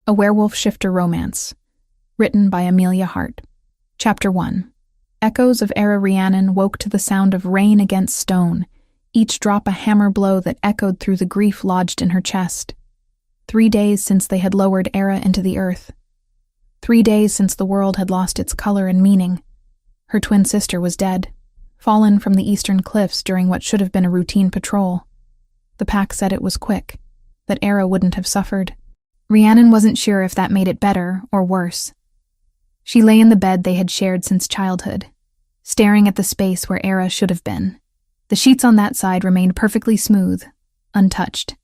A Werewolf Shifter Romance, written by Amelia Hart. Chapter 1. Echoes of Era Rhiannon woke to the sound of rain against stone, each drop a hammer blow that echoed through the grief lodged in her chest. 3 days since they had lowered Era into the earth. 3 days since the world had lost its color and meaning. Her twin sister was dead, fallen from the eastern cliffs during what should have been a routine patrol. The pack said it was quick, that Era wouldn't have suffered. Rhiannon wasn't sure if that made it better or worse. She lay in the bed they had shared since childhood, staring at the space where Era should have been. The sheets on that side remained perfectly smooth, untouched.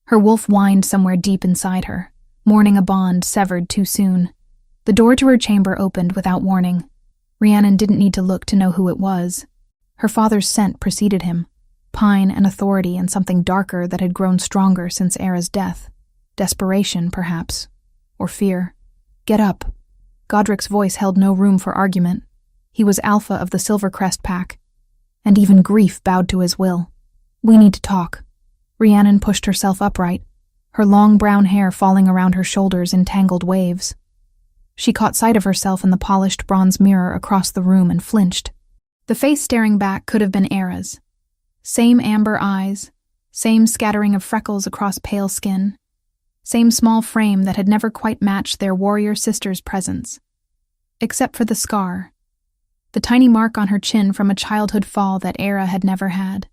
Her wolf whined somewhere deep inside her, mourning a bond severed too soon. The door to her chamber opened without warning. Rhiannon didn't need to look to know who it was. Her father's scent preceded him, pine and authority and something darker that had grown stronger since Era's death. Desperation, perhaps, or fear. Get up. Godric's voice held no room for argument. He was alpha of the Silvercrest pack, and even grief bowed to his will. We need to talk. Rhiannon pushed herself upright, her long brown hair falling around her shoulders in tangled waves. She caught sight of herself in the polished bronze mirror across the room and flinched. The face staring back could have been Era's. Same amber eyes, same scattering of freckles across pale skin, same small frame that had never quite matched their warrior sister's presence. Except for the scar, the tiny mark on her chin from a childhood fall that Era had never had.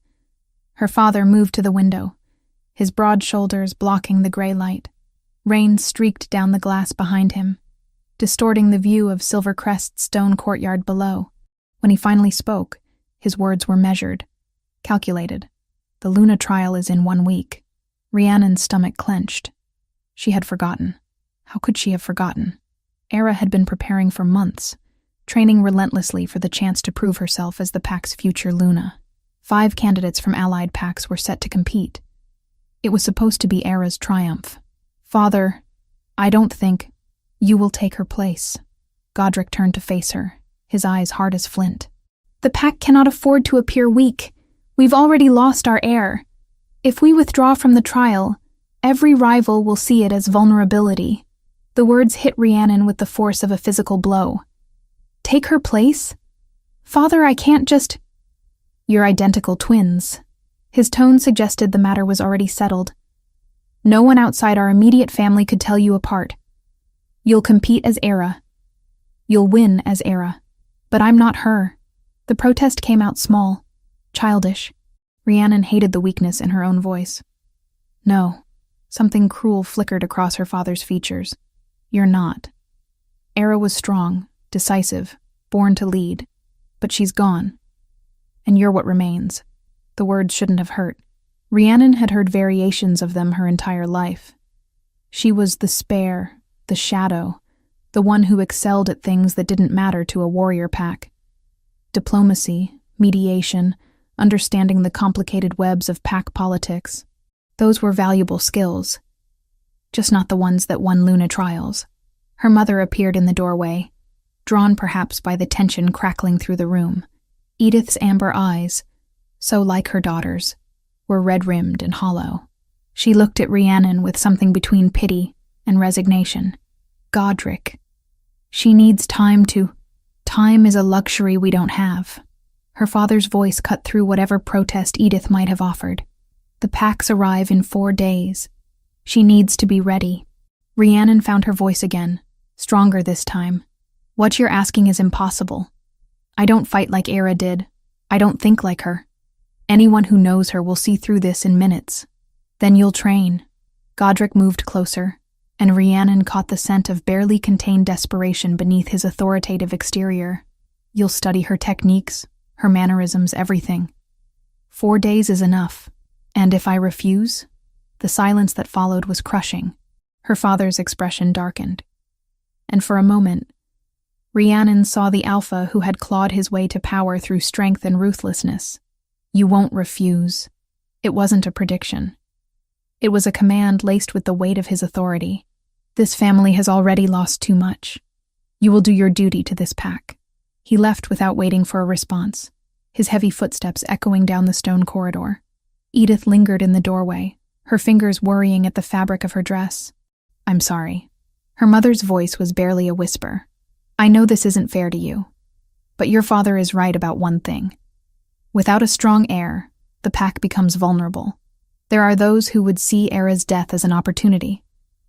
Her father moved to the window, his broad shoulders blocking the gray light. Rain streaked down the glass behind him, distorting the view of Silvercrest's stone courtyard below. When he finally spoke, his words were measured, calculated. The Luna trial is in 1 week. Rhiannon's stomach clenched. She had forgotten. How could she have forgotten? Era had been preparing for months, training relentlessly for the chance to prove herself as the pack's future Luna. 5 candidates from allied packs were set to compete. It was supposed to be Era's triumph. Father, I don't think you will take her place. Godric turned to face her, his eyes hard as flint. The pack cannot afford to appear weak. We've already lost our heir. If we withdraw from the trial, every rival will see it as vulnerability. The words hit Rhiannon with the force of a physical blow. Take her place? Father, I can't just... You're identical twins. His tone suggested the matter was already settled. No one outside our immediate family could tell you apart. You'll compete as Era. You'll win as Era. But I'm not her. The protest came out small, childish. Rhiannon hated the weakness in her own voice. No. Something cruel flickered across her father's features. You're not. Era was strong, decisive, born to lead. But she's gone. And you're what remains. The words shouldn't have hurt. Rhiannon had heard variations of them her entire life. She was the spare, the shadow, the one who excelled at things that didn't matter to a warrior pack. Diplomacy, mediation, understanding the complicated webs of pack politics. Those were valuable skills, just not the ones that won Luna trials. Her mother appeared in the doorway, drawn perhaps by the tension crackling through the room. Edith's amber eyes, so like her daughter's, were red-rimmed and hollow. She looked at Rhiannon with something between pity and resignation. Godric. She needs time to... Time is a luxury we don't have. Her father's voice cut through whatever protest Edith might have offered. The packs arrive in 4 days. She needs to be ready. Rhiannon found her voice again, stronger this time. What you're asking is impossible. I don't fight like Era did. I don't think like her. Anyone who knows her will see through this in minutes. Then you'll train. Godric moved closer, and Rhiannon caught the scent of barely contained desperation beneath his authoritative exterior. You'll study her techniques, her mannerisms, everything. 4 days is enough. And if I refuse? The silence that followed was crushing. Her father's expression darkened. And for a moment, Rhiannon saw the alpha who had clawed his way to power through strength and ruthlessness. You won't refuse. It wasn't a prediction. It was a command laced with the weight of his authority. This family has already lost too much. You will do your duty to this pack. He left without waiting for a response, his heavy footsteps echoing down the stone corridor. Edith lingered in the doorway, her fingers worrying at the fabric of her dress. I'm sorry. Her mother's voice was barely a whisper. "I know this isn't fair to you, but your father is right about one thing. Without a strong heir, the pack becomes vulnerable. There are those who would see Era's death as an opportunity.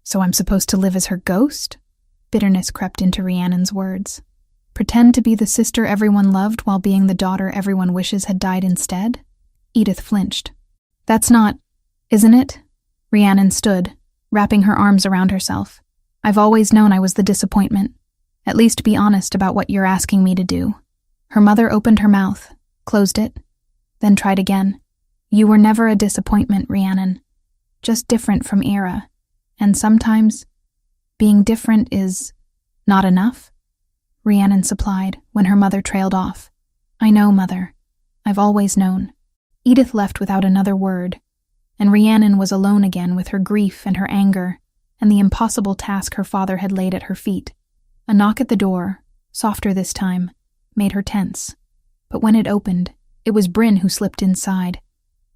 So I'm supposed to live as her ghost?" Bitterness crept into Rhiannon's words. Pretend to be the sister everyone loved while being the daughter everyone wishes had died instead? Edith flinched. "That's not, isn't it?" Rhiannon stood, wrapping her arms around herself. "I've always known I was the disappointment. At least be honest about what you're asking me to do." Her mother opened her mouth, closed it, then tried again. "You were never a disappointment, Rhiannon. Just different from Era. And sometimes, being different is not enough?" Rhiannon supplied when her mother trailed off. "I know, Mother. I've always known." Edith left without another word, and Rhiannon was alone again with her grief and her anger and the impossible task her father had laid at her feet. A knock at the door, softer this time, made her tense. But when it opened, it was Bryn who slipped inside,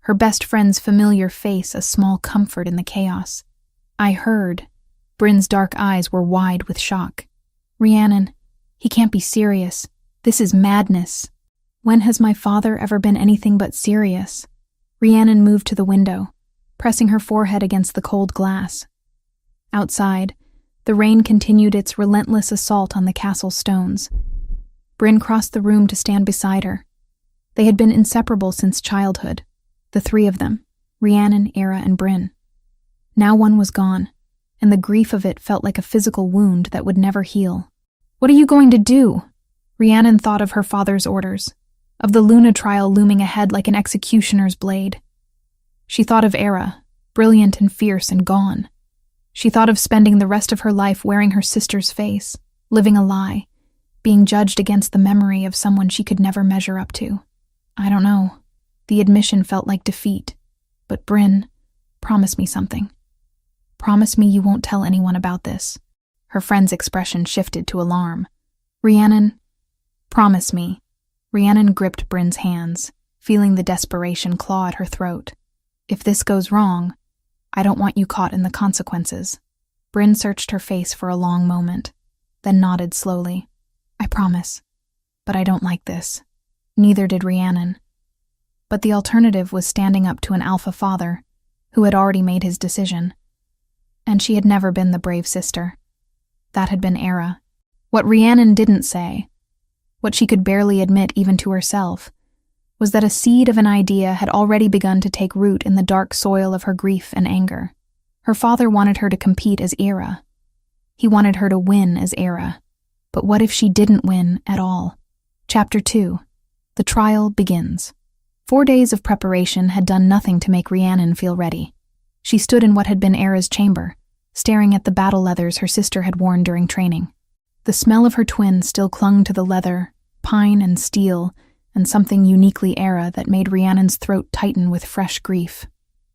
her best friend's familiar face a small comfort in the chaos. "I heard." Bryn's dark eyes were wide with shock. "Rhiannon, he can't be serious. This is madness. When has my father ever been anything but serious?" Rhiannon moved to the window, pressing her forehead against the cold glass. Outside, the rain continued its relentless assault on the castle stones. Bryn crossed the room to stand beside her. They had been inseparable since childhood, the three of them, Rhiannon, Era, and Bryn. Now one was gone, and the grief of it felt like a physical wound that would never heal. "What are you going to do?" Rhiannon thought of her father's orders, of the Luna trial looming ahead like an executioner's blade. She thought of Era, brilliant and fierce and gone. She thought of spending the rest of her life wearing her sister's face, living a lie, being judged against the memory of someone she could never measure up to. "I don't know." The admission felt like defeat. "But Bryn, promise me something. Promise me you won't tell anyone about this." Her friend's expression shifted to alarm. "Rhiannon, promise me." Rhiannon gripped Bryn's hands, feeling the desperation claw at her throat. "If this goes wrong, I don't want you caught in the consequences." Bryn searched her face for a long moment, then nodded slowly. "I promise, but I don't like this." Neither did Rhiannon. But the alternative was standing up to an alpha father, who had already made his decision. And she had never been the brave sister. That had been Era. What Rhiannon didn't say, what she could barely admit even to herself, was that a seed of an idea had already begun to take root in the dark soil of her grief and anger. Her father wanted her to compete as Era. He wanted her to win as Era. But what if she didn't win at all? Chapter 2. The trial begins. 4 days of preparation had done nothing to make Rhiannon feel ready. She stood in what had been Era's chamber, staring at the battle leathers her sister had worn during training. The smell of her twin still clung to the leather, pine and steel, and something uniquely Era that made Rhiannon's throat tighten with fresh grief.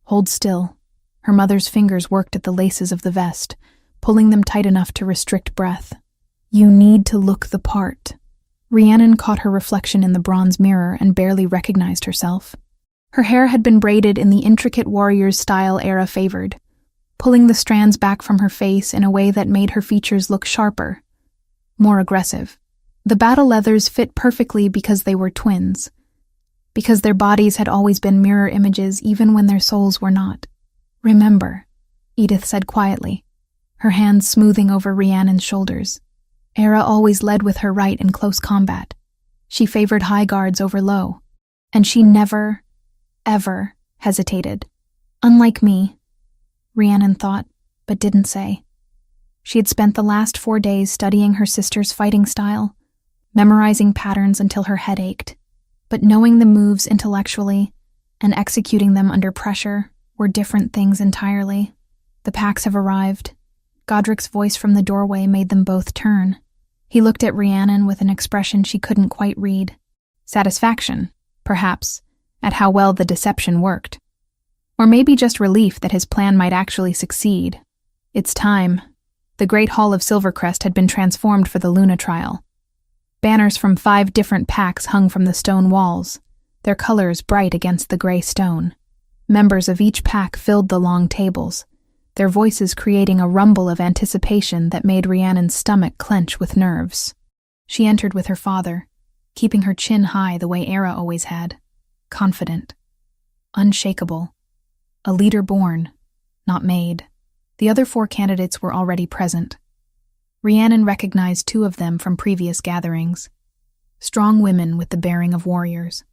"Hold still." Her mother's fingers worked at the laces of the vest, pulling them tight enough to restrict breath. "You need to look the part." Rhiannon caught her reflection in the bronze mirror and barely recognized herself. Her hair had been braided in the intricate warrior's style Era favored, pulling the strands back from her face in a way that made her features look sharper, more aggressive. The battle leathers fit perfectly because they were twins, because their bodies had always been mirror images even when their souls were not. "Remember," Edith said quietly, her hands smoothing over Rhiannon's shoulders. Era always led with her right in close combat. She favored high guards over low, and she never, ever hesitated. Unlike me, Rhiannon thought, but didn't say. She had spent the last 4 days studying her sister's fighting style, memorizing patterns until her head ached, but knowing the moves intellectually and executing them under pressure were different things entirely. "The packs have arrived." Godric's voice from the doorway made them both turn. He looked at Rhiannon with an expression she couldn't quite read. Satisfaction, perhaps, at how well the deception worked. Or maybe just relief that his plan might actually succeed. It's time. The Great Hall of Silvercrest had been transformed for the Luna trial. Banners from 5 different packs hung from the stone walls, their colors bright against the gray stone. Members of each pack filled the long tables, their voices creating a rumble of anticipation that made Rhiannon's stomach clench with nerves. She entered with her father, keeping her chin high the way Era always had, confident, unshakable, a leader born, not made. The other 4 candidates were already present. Rhiannon recognized 2 of them from previous gatherings, strong women with the bearing of warriors.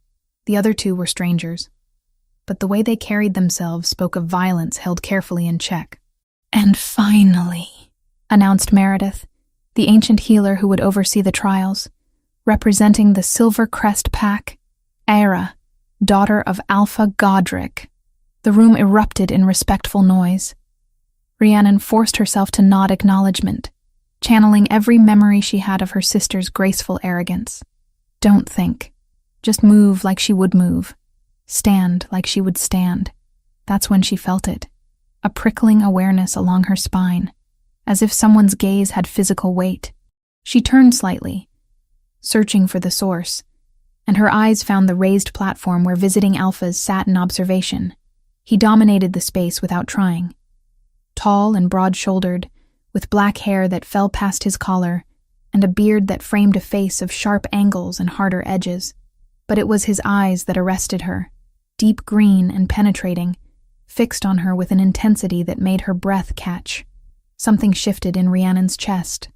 The other 2 were strangers, but the way they carried themselves spoke of violence held carefully in check. "And finally," announced Meredith, the ancient healer who would oversee the trials, representing the Silver Crest Pack, Era, daughter of Alpha Godric. The room erupted in respectful noise. Rhiannon forced herself to nod acknowledgement, channeling every memory she had of her sister's graceful arrogance. Don't think. Just move like she would move. Stand like she would stand. That's when she felt it. A prickling awareness along her spine, as if someone's gaze had physical weight. She turned slightly, searching for the source, and her eyes found the raised platform where visiting alphas sat in observation. He dominated the space without trying. Tall and broad-shouldered, with black hair that fell past his collar, and a beard that framed a face of sharp angles and harder edges. But it was his eyes that arrested her, deep green and penetrating, fixed on her with an intensity that made her breath catch. Something shifted in Rhiannon's chest.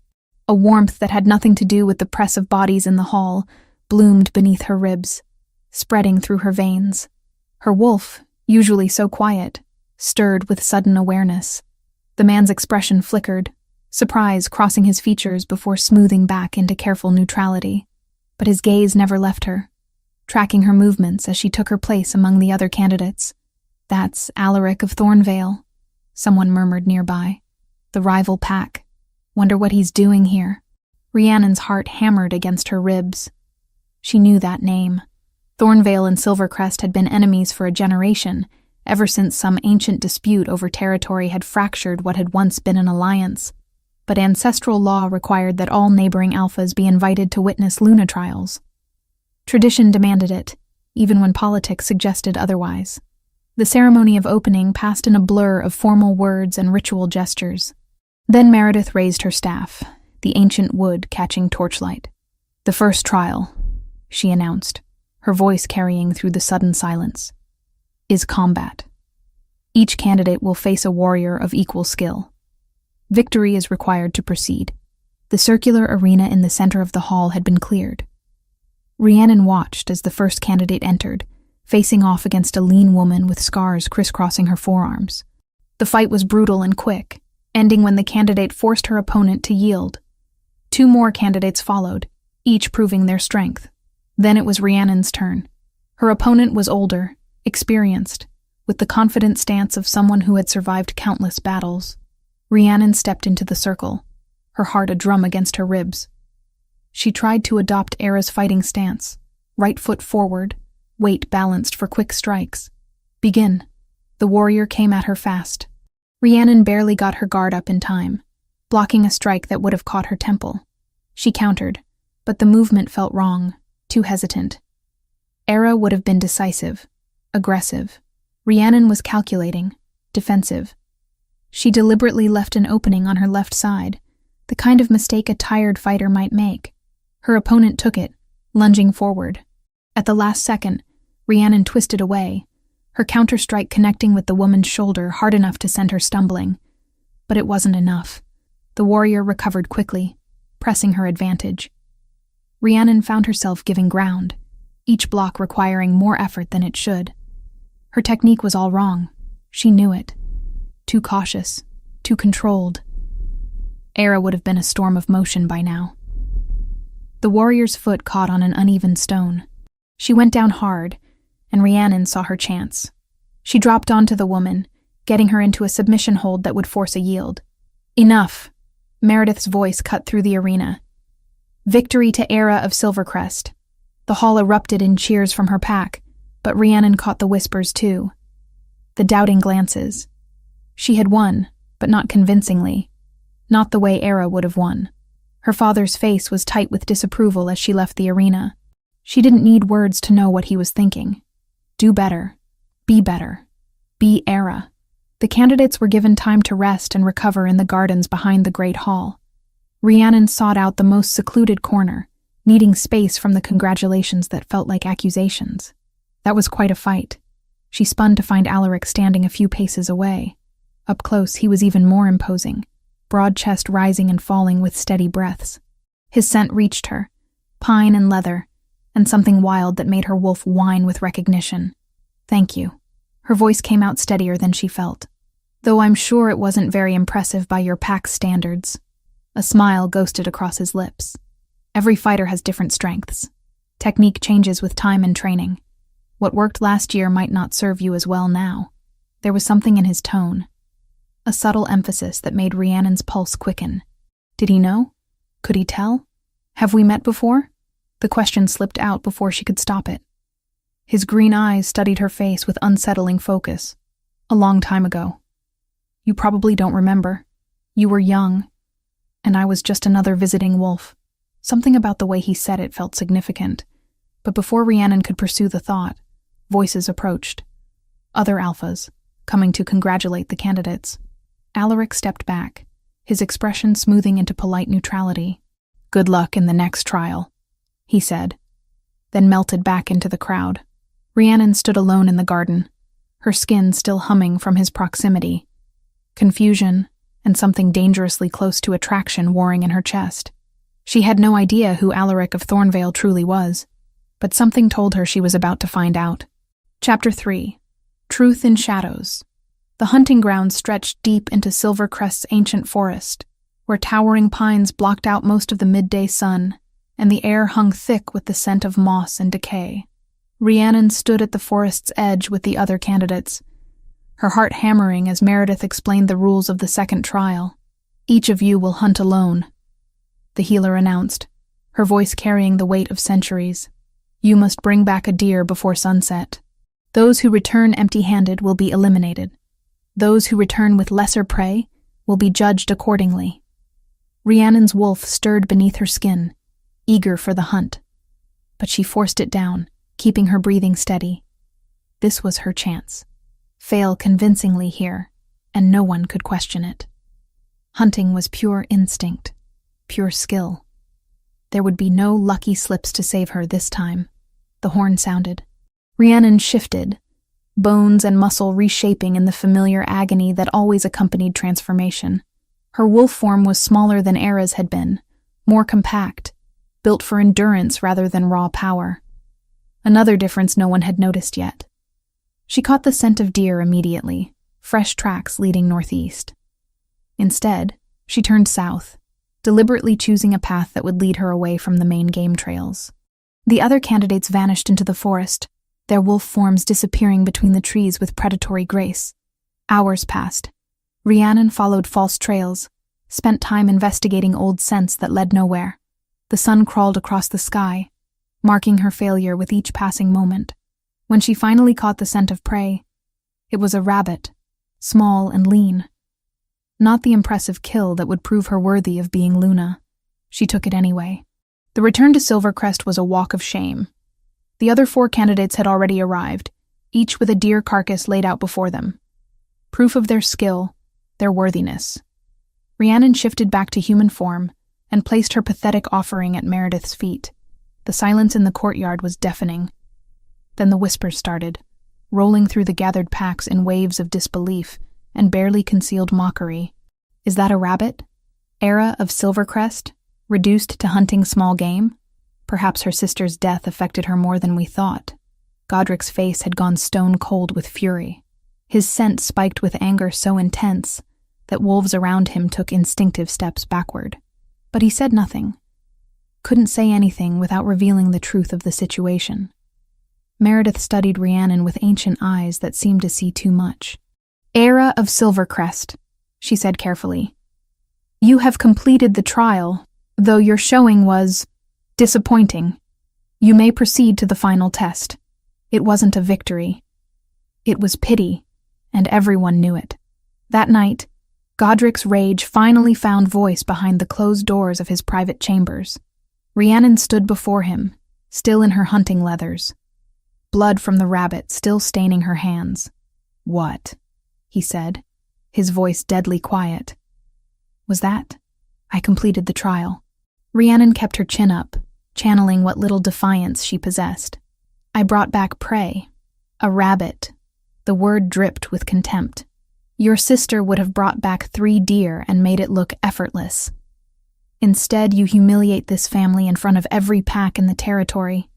A warmth that had nothing to do with the press of bodies in the hall bloomed beneath her ribs, spreading through her veins. Her wolf, usually so quiet, stirred with sudden awareness. The man's expression flickered, surprise crossing his features before smoothing back into careful neutrality. But his gaze never left her, tracking her movements as she took her place among the other candidates. "That's Alaric of Thornvale," someone murmured nearby. "The rival pack. Wonder what he's doing here." Rhiannon's heart hammered against her ribs. She knew that name. Thornvale and Silvercrest had been enemies for a generation, ever since some ancient dispute over territory had fractured what had once been an alliance. But ancestral law required that all neighboring alphas be invited to witness Luna trials. Tradition demanded it, even when politics suggested otherwise. The ceremony of opening passed in a blur of formal words and ritual gestures. Then Meredith raised her staff, the ancient wood catching torchlight. "The first trial," she announced, her voice carrying through the sudden silence, "is combat. Each candidate will face a warrior of equal skill. Victory is required to proceed." The circular arena in the center of the hall had been cleared. Rhiannon watched as the first candidate entered, facing off against a lean woman with scars crisscrossing her forearms. The fight was brutal and quick, ending when the candidate forced her opponent to yield. 2 more candidates followed, each proving their strength. Then it was Rhiannon's turn. Her opponent was older, experienced, with the confident stance of someone who had survived countless battles. Rhiannon stepped into the circle, her heart a drum against her ribs. She tried to adopt Era's fighting stance, right foot forward, weight balanced for quick strikes. "Begin." The warrior came at her fast. Rhiannon barely got her guard up in time, blocking a strike that would have caught her temple. She countered, but the movement felt wrong, too hesitant. Era would have been decisive, aggressive. Rhiannon was calculating, defensive. She deliberately left an opening on her left side, the kind of mistake a tired fighter might make. Her opponent took it, lunging forward. At the last second, Rhiannon twisted away, her counter-strike connecting with the woman's shoulder hard enough to send her stumbling. But it wasn't enough. The warrior recovered quickly, pressing her advantage. Rhiannon found herself giving ground, each block requiring more effort than it should. Her technique was all wrong. She knew it. Too cautious, too controlled. Era would have been a storm of motion by now. The warrior's foot caught on an uneven stone. She went down hard, and Rhiannon saw her chance. She dropped onto the woman, getting her into a submission hold that would force a yield. "Enough!" Meredith's voice cut through the arena. "Victory to Era of Silvercrest." The hall erupted in cheers from her pack, but Rhiannon caught the whispers too. The doubting glances. She had won, but not convincingly. Not the way Era would have won. Her father's face was tight with disapproval as she left the arena. She didn't need words to know what he was thinking. Do better. Be better. Be Era. The candidates were given time to rest and recover in the gardens behind the great hall. Rhiannon sought out the most secluded corner, needing space from the congratulations that felt like accusations. That was quite a fight. She spun to find Alaric standing a few paces away. Up close, he was even more imposing, broad chest rising and falling with steady breaths. His scent reached her, pine and leather, and something wild that made her wolf whine with recognition. "Thank you." Her voice came out steadier than she felt. "Though I'm sure it wasn't very impressive by your pack's standards." A smile ghosted across his lips. Every fighter has different strengths. Technique changes with time and training. What worked last year might not serve you as well now. There was something in his tone, a subtle emphasis that made Rhiannon's pulse quicken. Did he know? Could he tell? "Have we met before?" The question slipped out before she could stop it. His green eyes studied her face with unsettling focus. "A long time ago. You probably don't remember. You were young, and I was just another visiting wolf." Something about the way he said it felt significant, but before Rhiannon could pursue the thought, voices approached. Other alphas, coming to congratulate the candidates. Alaric stepped back, his expression smoothing into polite neutrality. "Good luck in the next trial," he said, then melted back into the crowd. Rhiannon stood alone in the garden, her skin still humming from his proximity. Confusion and something dangerously close to attraction warring in her chest. She had no idea who Alaric of Thornvale truly was, but something told her she was about to find out. Chapter 3. Truth in Shadows. The hunting grounds stretched deep into Silvercrest's ancient forest, where towering pines blocked out most of the midday sun, and the air hung thick with the scent of moss and decay. Rhiannon stood at the forest's edge with the other candidates, her heart hammering as Meredith explained the rules of the second trial. "Each of you will hunt alone," the healer announced, her voice carrying the weight of centuries. "You must bring back a deer before sunset. Those who return empty-handed will be eliminated. Those who return with lesser prey will be judged accordingly." Rhiannon's wolf stirred beneath her skin, eager for the hunt, but she forced it down, keeping her breathing steady. This was her chance. Fail convincingly here, and no one could question it. Hunting was pure instinct, pure skill. There would be no lucky slips to save her this time. The horn sounded. Rhiannon shifted, bones and muscle reshaping in the familiar agony that always accompanied transformation. Her wolf form was smaller than Era's had been, more compact, built for endurance rather than raw power. Another difference no one had noticed yet. She caught the scent of deer immediately, fresh tracks leading northeast. Instead, she turned south, deliberately choosing a path that would lead her away from the main game trails. The other candidates vanished into the forest, their wolf forms disappearing between the trees with predatory grace. Hours passed. Rhiannon followed false trails, spent time investigating old scents that led nowhere. The sun crawled across the sky, marking her failure with each passing moment. When she finally caught the scent of prey, it was a rabbit, small and lean. Not the impressive kill that would prove her worthy of being Luna. She took it anyway. The return to Silvercrest was a walk of shame. The other 4 candidates had already arrived, each with a deer carcass laid out before them. Proof of their skill, their worthiness. Rhiannon shifted back to human form and placed her pathetic offering at Meredith's feet. The silence in the courtyard was deafening. Then the whispers started, rolling through the gathered packs in waves of disbelief and barely concealed mockery. "Is that a rabbit? Era of Silvercrest? Reduced to hunting small game?" Perhaps her sister's death affected her more than we thought. Godric's face had gone stone cold with fury. His scent spiked with anger so intense that wolves around him took instinctive steps backward. But he said nothing. Couldn't say anything without revealing the truth of the situation. Meredith studied Rhiannon with ancient eyes that seemed to see too much. "Era of Silvercrest," she said carefully. "You have completed the trial, though your showing was disappointing. You may proceed to the final test. It wasn't a victory. It was pity, and everyone knew it." That night, Godric's rage finally found voice behind the closed doors of his private chambers. Rhiannon stood before him, still in her hunting leathers, blood from the rabbit still staining her hands. "What?" he said, his voice deadly quiet. Was that? I completed the trial. Rhiannon kept her chin up, channeling what little defiance she possessed. I brought back prey. A rabbit. The word dripped with contempt. Your sister would have brought back 3 deer and made it look effortless. Instead, you humiliate this family in front of every pack in the territory.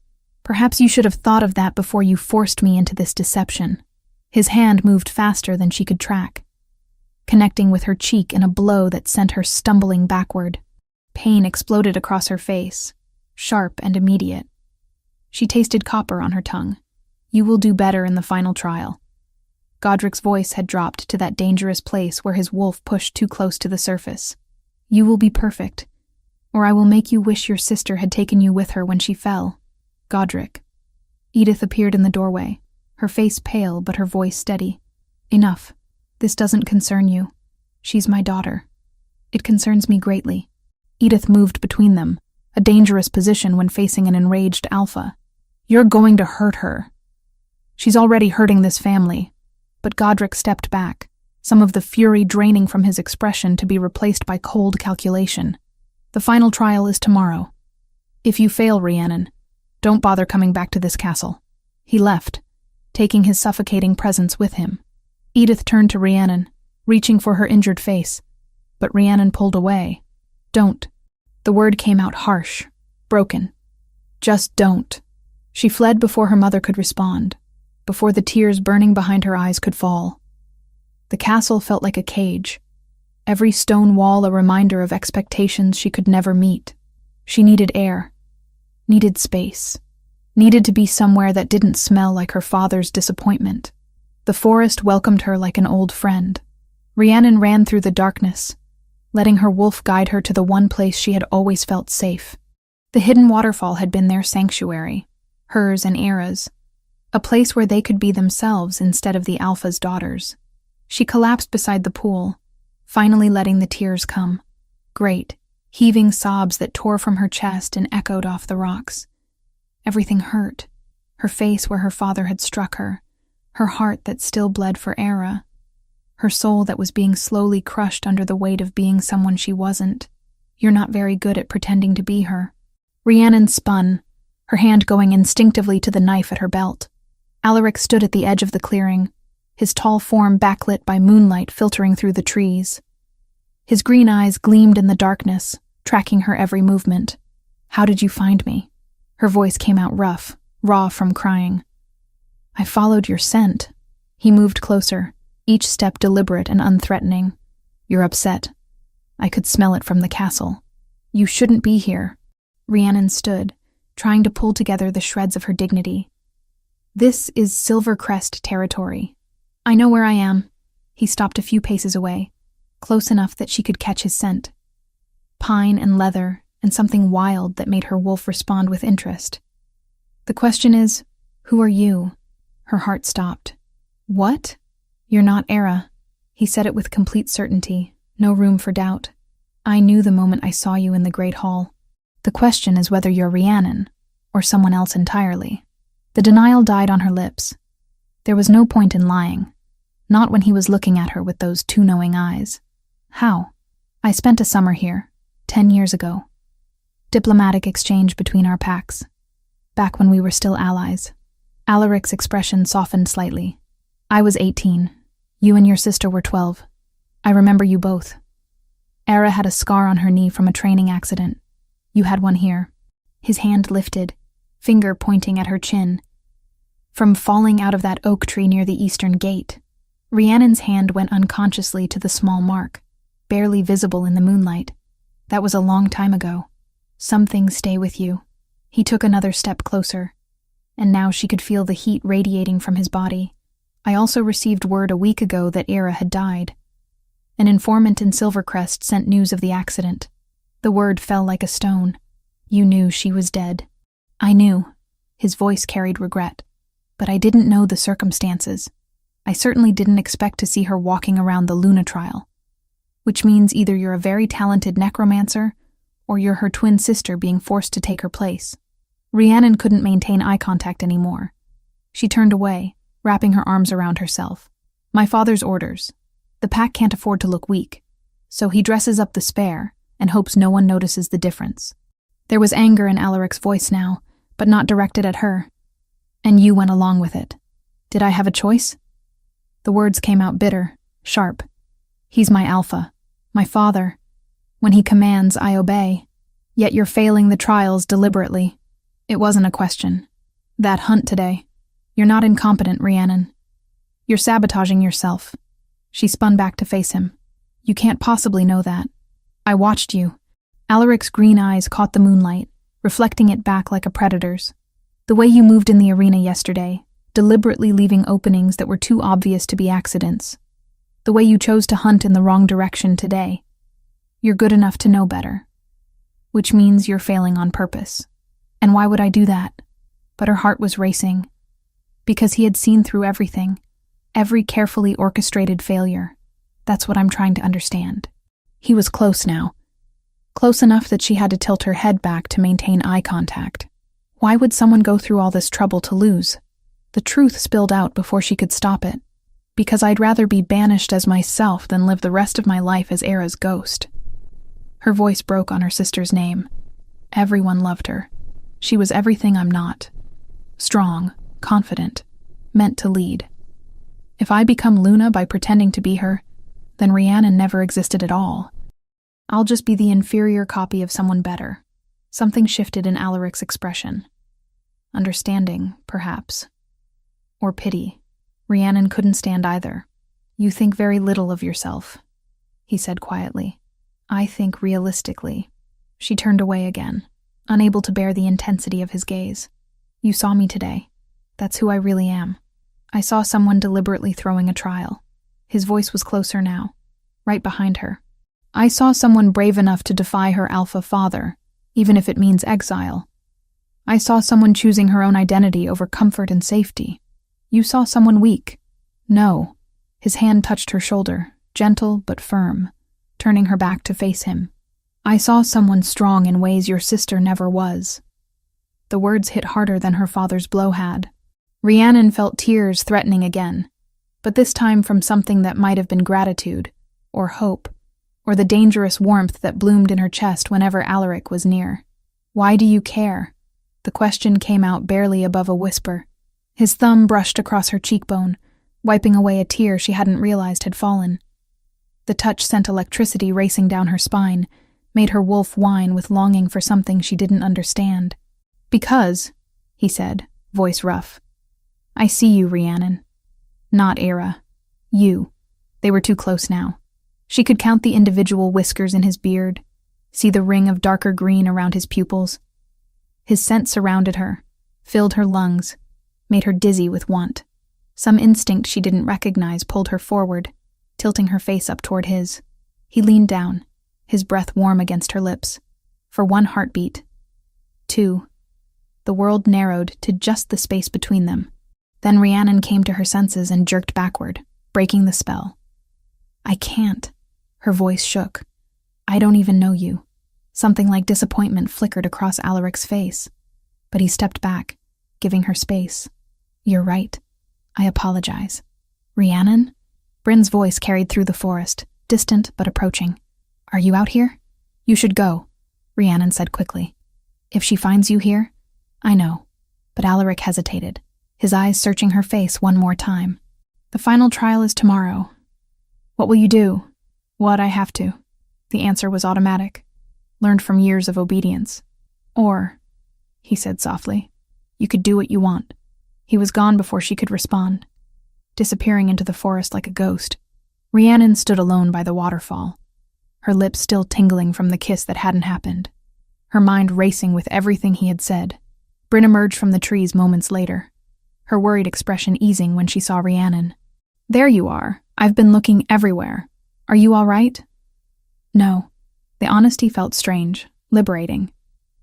Perhaps you should have thought of that before you forced me into this deception. His hand moved faster than she could track, connecting with her cheek in a blow that sent her stumbling backward. Pain exploded across her face, sharp and immediate. She tasted copper on her tongue. You will do better in the final trial. Godric's voice had dropped to that dangerous place where his wolf pushed too close to the surface. You will be perfect, or I will make you wish your sister had taken you with her when she fell. Godric. Edith appeared in the doorway, her face pale but her voice steady. Enough. This doesn't concern you. She's my daughter. It concerns me greatly. Edith moved between them, a dangerous position when facing an enraged alpha. You're going to hurt her. She's already hurting this family. But Godric stepped back, some of the fury draining from his expression to be replaced by cold calculation. The final trial is tomorrow. If you fail, Rhiannon, don't bother coming back to this castle. He left, taking his suffocating presence with him. Edith turned to Rhiannon, reaching for her injured face, but Rhiannon pulled away. Don't. The word came out harsh, broken. Just don't. She fled before her mother could respond, before the tears burning behind her eyes could fall. The castle felt like a cage, every stone wall a reminder of expectations she could never meet. She needed air, needed space, needed to be somewhere that didn't smell like her father's disappointment. The forest welcomed her like an old friend. Rhiannon ran through the darkness, letting her wolf guide her to the one place she had always felt safe. The hidden waterfall had been their sanctuary, hers and Era's, a place where they could be themselves instead of the alpha's daughters. She collapsed beside the pool, finally letting the tears come. Great, heaving sobs that tore from her chest and echoed off the rocks. Everything hurt. Her face where her father had struck her, her heart that still bled for Era, her soul that was being slowly crushed under the weight of being someone she wasn't. You're not very good at pretending to be her. Rhiannon spun, her hand going instinctively to the knife at her belt. Alaric stood at the edge of the clearing, his tall form backlit by moonlight filtering through the trees. His green eyes gleamed in the darkness, tracking her every movement. How did you find me? Her voice came out rough, raw from crying. I followed your scent. He moved closer, each step deliberate and unthreatening. You're upset. I could smell it from the castle. You shouldn't be here. Rhiannon stood, trying to pull together the shreds of her dignity. This is Silvercrest territory. I know where I am. He stopped a few paces away, close enough that she could catch his scent. Pine and leather, and something wild that made her wolf respond with interest. The question is, who are you? Her heart stopped. What? You're not Era. He said it with complete certainty, no room for doubt. I knew the moment I saw you in the Great Hall. The question is whether you're Rhiannon, or someone else entirely. The denial died on her lips. There was no point in lying, not when he was looking at her with those two knowing eyes. How? I spent a summer here, 10 years ago. Diplomatic exchange between our packs, back when we were still allies. Alaric's expression softened slightly. I was 18. You and your sister were 12. I remember you both. Era had a scar on her knee from a training accident. You had one here. His hand lifted, finger pointing at her chin. From falling out of that oak tree near the eastern gate. Rhiannon's hand went unconsciously to the small mark, barely visible in the moonlight. That was a long time ago. Some things stay with you. He took another step closer, and now she could feel the heat radiating from his body. I also received word a week ago that Era had died. An informant in Silvercrest sent news of the accident. The word fell like a stone. You knew she was dead. I knew. His voice carried regret. But I didn't know the circumstances. I certainly didn't expect to see her walking around the Luna trial. Which means either you're a very talented necromancer, or you're her twin sister being forced to take her place. Rhiannon couldn't maintain eye contact anymore. She turned away, wrapping her arms around herself. My father's orders. The pack can't afford to look weak, so he dresses up the spare and hopes no one notices the difference. There was anger in Alaric's voice now, but not directed at her. And you went along with it. Did I have a choice? The words came out bitter, sharp. He's my alpha, my father. When he commands, I obey. Yet you're failing the trials deliberately. It wasn't a question. That hunt today. You're not incompetent, Rhiannon. You're sabotaging yourself. She spun back to face him. You can't possibly know that. I watched you. Alaric's green eyes caught the moonlight, reflecting it back like a predator's. The way you moved in the arena yesterday, deliberately leaving openings that were too obvious to be accidents. The way you chose to hunt in the wrong direction today. You're good enough to know better. Which means you're failing on purpose. And why would I do that? But her heart was racing. Because he had seen through everything. Every carefully orchestrated failure. That's what I'm trying to understand. He was close now. Close enough that she had to tilt her head back to maintain eye contact. Why would someone go through all this trouble to lose? The truth spilled out before she could stop it. Because I'd rather be banished as myself than live the rest of my life as Era's ghost. Her voice broke on her sister's name. Everyone loved her. She was everything I'm not. Strong, confident, meant to lead. If I become Luna by pretending to be her, then Rhiannon never existed at all. I'll just be the inferior copy of someone better. Something shifted in Alaric's expression. Understanding, perhaps. Or pity. Rhiannon couldn't stand either. You think very little of yourself, he said quietly. I think realistically. She turned away again, unable to bear the intensity of his gaze. You saw me today. That's who I really am. I saw someone deliberately throwing a trial. His voice was closer now, right behind her. I saw someone brave enough to defy her alpha father, even if it means exile. I saw someone choosing her own identity over comfort and safety. You saw someone weak. No. His hand touched her shoulder, gentle but firm, turning her back to face him. I saw someone strong in ways your sister never was. The words hit harder than her father's blow had. Rhiannon felt tears threatening again, but this time from something that might have been gratitude, or hope, or the dangerous warmth that bloomed in her chest whenever Alaric was near. Why do you care? The question came out barely above a whisper. His thumb brushed across her cheekbone, wiping away a tear she hadn't realized had fallen. The touch sent electricity racing down her spine, made her wolf whine with longing for something she didn't understand. Because, he said, voice rough. I see you, Rhiannon. Not Era. You. They were too close now. She could count the individual whiskers in his beard, see the ring of darker green around his pupils. His scent surrounded her, filled her lungs, made her dizzy with want. Some instinct she didn't recognize pulled her forward, tilting her face up toward his. He leaned down, his breath warm against her lips. For one heartbeat. Two. The world narrowed to just the space between them. Then Rhiannon came to her senses and jerked backward, breaking the spell. I can't. Her voice shook. I don't even know you. Something like disappointment flickered across Alaric's face. But he stepped back, giving her space. You're right. I apologize. Rhiannon? Bryn's voice carried through the forest, distant but approaching. Are you out here? You should go, Rhiannon said quickly. If she finds you here? I know. But Alaric hesitated, his eyes searching her face one more time. The final trial is tomorrow. What will you do? What I have to. The answer was automatic, learned from years of obedience. Or, he said softly, you could do what you want. He was gone before she could respond, disappearing into the forest like a ghost. Rhiannon stood alone by the waterfall, her lips still tingling from the kiss that hadn't happened, her mind racing with everything he had said. Bryn emerged from the trees moments later, her worried expression easing when she saw Rhiannon. There you are. I've been looking everywhere. Are you all right? No. The honesty felt strange, liberating.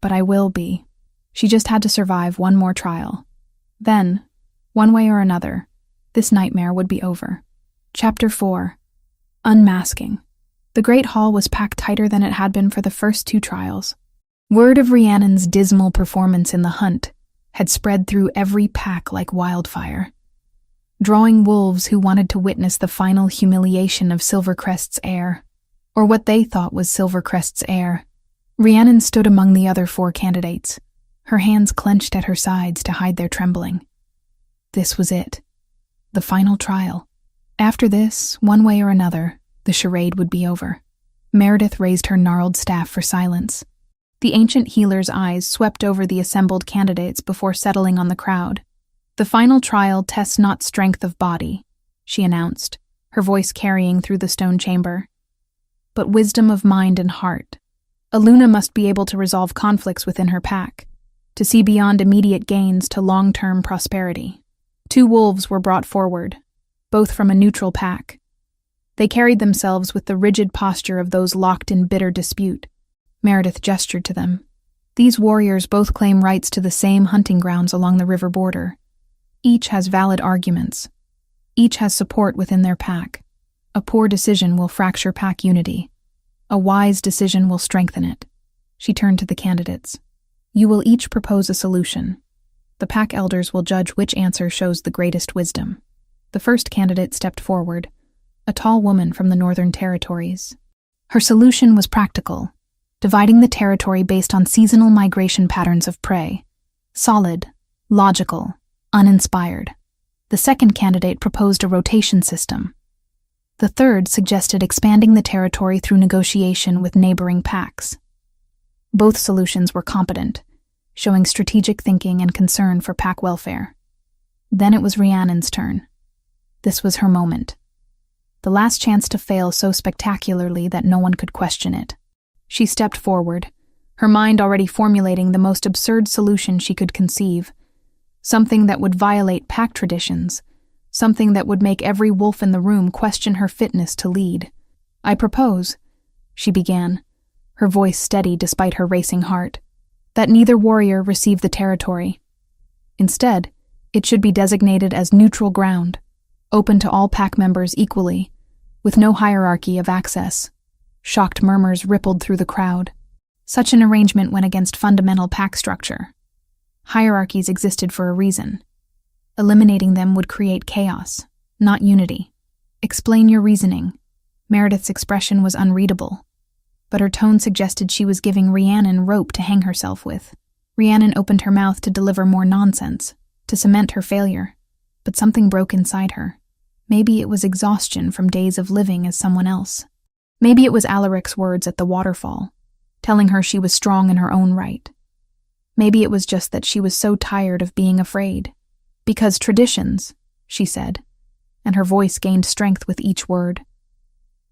But I will be. She just had to survive one more trial. Then, one way or another, this nightmare would be over. Chapter 4. Unmasking. The Great Hall was packed tighter than it had been for the first two trials. Word of Rhiannon's dismal performance in the hunt had spread through every pack like wildfire. drawing wolves who wanted to witness the final humiliation of Silvercrest's heir, or what they thought was Silvercrest's heir. Rhiannon stood among the other 4 candidates, her hands clenched at her sides to hide their trembling. This was it. The final trial. After this, one way or another, the charade would be over. Meredith raised her gnarled staff for silence. The ancient healer's eyes swept over the assembled candidates before settling on the crowd. "The final trial tests not strength of body," she announced, her voice carrying through the stone chamber, "but wisdom of mind and heart. Aluna must be able to resolve conflicts within her pack, to see beyond immediate gains to long-term prosperity." 2 wolves were brought forward, both from a neutral pack. They carried themselves with the rigid posture of those locked in bitter dispute. Meredith gestured to them. "These warriors both claim rights to the same hunting grounds along the river border. Each has valid arguments. Each has support within their pack. A poor decision will fracture pack unity. A wise decision will strengthen it." She turned to the candidates. "You will each propose a solution. The pack elders will judge which answer shows the greatest wisdom." The first candidate stepped forward, a tall woman from the Northern Territories. Her solution was practical, dividing the territory based on seasonal migration patterns of prey. Solid, logical, uninspired. The second candidate proposed a rotation system. The third suggested expanding the territory through negotiation with neighboring packs. Both solutions were competent, showing strategic thinking and concern for pack welfare. Then it was Rhiannon's turn. This was her moment. The last chance to fail so spectacularly that no one could question it. She stepped forward, her mind already formulating the most absurd solution she could conceive. Something that would violate pack traditions. Something that would make every wolf in the room question her fitness to lead. "I propose," she began, her voice steady despite her racing heart, "that neither warrior receive the territory. Instead, it should be designated as neutral ground, open to all pack members equally, with no hierarchy of access." Shocked murmurs rippled through the crowd. Such an arrangement went against fundamental pack structure. Hierarchies existed for a reason. Eliminating them would create chaos, not unity. "Explain your reasoning." Meredith's expression was unreadable, but her tone suggested she was giving Rhiannon rope to hang herself with. Rhiannon opened her mouth to deliver more nonsense, to cement her failure, but something broke inside her. Maybe it was exhaustion from days of living as someone else. Maybe it was Alaric's words at the waterfall, telling her she was strong in her own right. Maybe it was just that she was so tired of being afraid. "Because traditions," she said, and her voice gained strength with each word,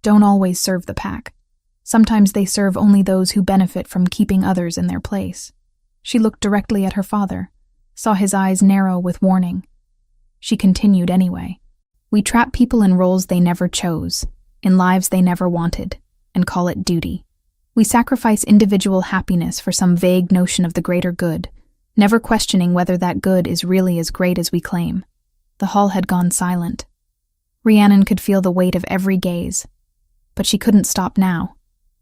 "don't always serve the pack. Sometimes they serve only those who benefit from keeping others in their place." She looked directly at her father, saw his eyes narrow with warning. She continued anyway. "We trap people in roles they never chose, in lives they never wanted, and call it duty. We sacrifice individual happiness for some vague notion of the greater good, never questioning whether that good is really as great as we claim." The hall had gone silent. Rhiannon could feel the weight of every gaze, but she couldn't stop now.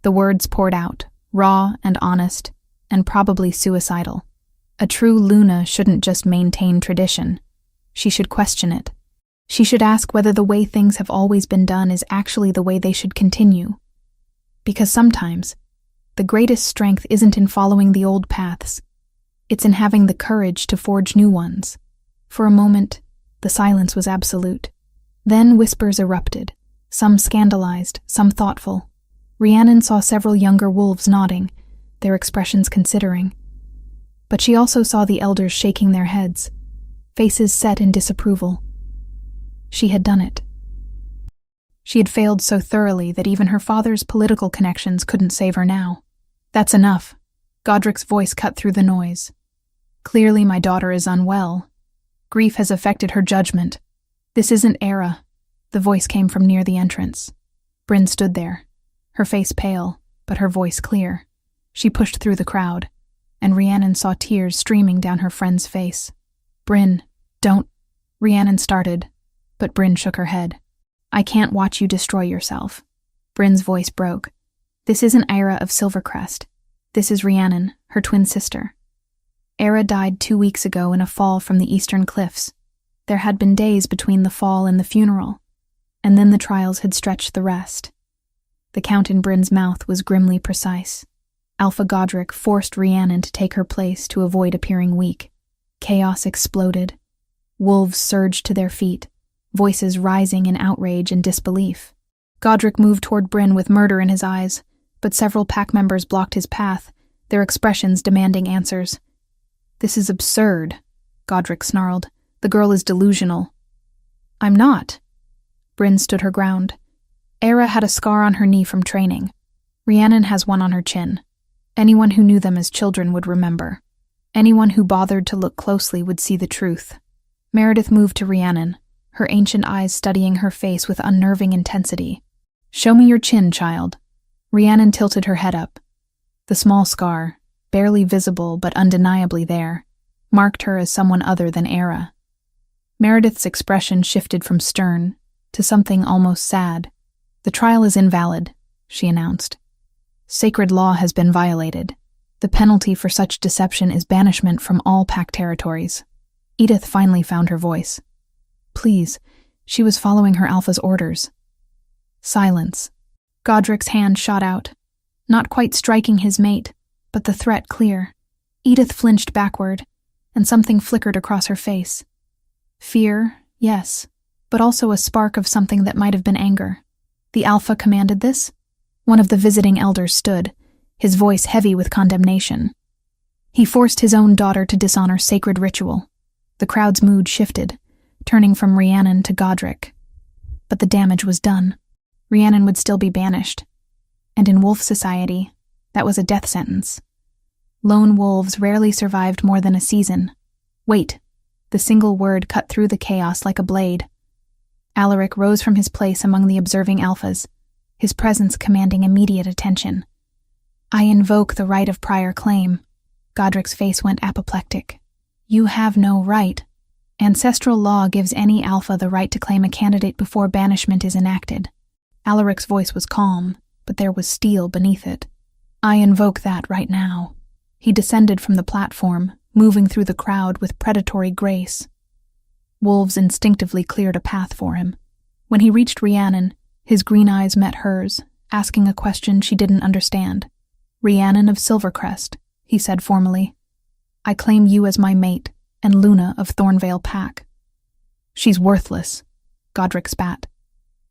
The words poured out, raw and honest, and probably suicidal. A true Luna shouldn't just maintain tradition. She should question it. She should ask whether the way things have always been done is actually the way they should continue. Because sometimes, the greatest strength isn't in following the old paths. It's in having the courage to forge new ones. For a moment, the silence was absolute. Then whispers erupted, some scandalized, some thoughtful. Rhiannon saw several younger wolves nodding, their expressions considering. But she also saw the elders shaking their heads, faces set in disapproval. She had done it. She had failed so thoroughly that even her father's political connections couldn't save her now. "That's enough." Godric's voice cut through the noise. "Clearly my daughter is unwell. Grief has affected her judgment. This isn't Era." The voice came from near the entrance. Bryn stood there, her face pale, but her voice clear. She pushed through the crowd, and Rhiannon saw tears streaming down her friend's face. "Bryn, don't..." Rhiannon started, but Bryn shook her head. "I can't watch you destroy yourself." Bryn's voice broke. "This isn't Ira of Silvercrest. This is Rhiannon, her twin sister. Era died 2 weeks ago in a fall from the eastern cliffs. There had been days between the fall and the funeral, and then the trials had stretched the rest. The count in Bryn's mouth was grimly precise. Alpha Godric forced Rhiannon to take her place to avoid appearing weak. Chaos exploded. Wolves surged to their feet, voices rising in outrage and disbelief. Godric moved toward Bryn with murder in his eyes, but several pack members blocked his path, their expressions demanding answers. "This is absurd," Godric snarled. "The girl is delusional." "I'm not." Bryn stood her ground. Era had a scar on her knee from training. Rhiannon has one on her chin. Anyone who knew them as children would remember. Anyone who bothered to look closely would see the truth. Meredith moved to Rhiannon, her ancient eyes studying her face with unnerving intensity. "Show me your chin, child." Rhiannon tilted her head up. The small scar, barely visible but undeniably there, marked her as someone other than Era. Meredith's expression shifted from stern to something almost sad. "The trial is invalid," she announced. "Sacred law has been violated. The penalty for such deception is banishment from all pack territories." Edith finally found her voice. "Please," she was following her alpha's orders. Silence. Godric's hand shot out, not quite striking his mate, but the threat clear. Edith flinched backward, and something flickered across her face. Fear, yes, but also a spark of something that might have been anger. The alpha commanded this? One of the visiting elders stood, his voice heavy with condemnation. He forced his own daughter to dishonor sacred ritual. The crowd's mood shifted, turning from Rhiannon to Godric. But the damage was done. Rhiannon would still be banished. And in wolf society, that was a death sentence. Lone wolves rarely survived more than a season. Wait. The single word cut through the chaos like a blade. Alaric rose from his place among the observing alphas, his presence commanding immediate attention. "I invoke the right of prior claim." Godric's face went apoplectic. "You have no right. Ancestral law gives any alpha the right to claim a candidate before banishment is enacted." Alaric's voice was calm, but there was steel beneath it. "I invoke that right now." He descended from the platform, moving through the crowd with predatory grace. Wolves instinctively cleared a path for him. When he reached Rhiannon, his green eyes met hers, asking a question she didn't understand. "Rhiannon of Silvercrest," he said formally. "I claim you as my mate, and Luna of Thornvale Pack." "She's worthless," Godric spat.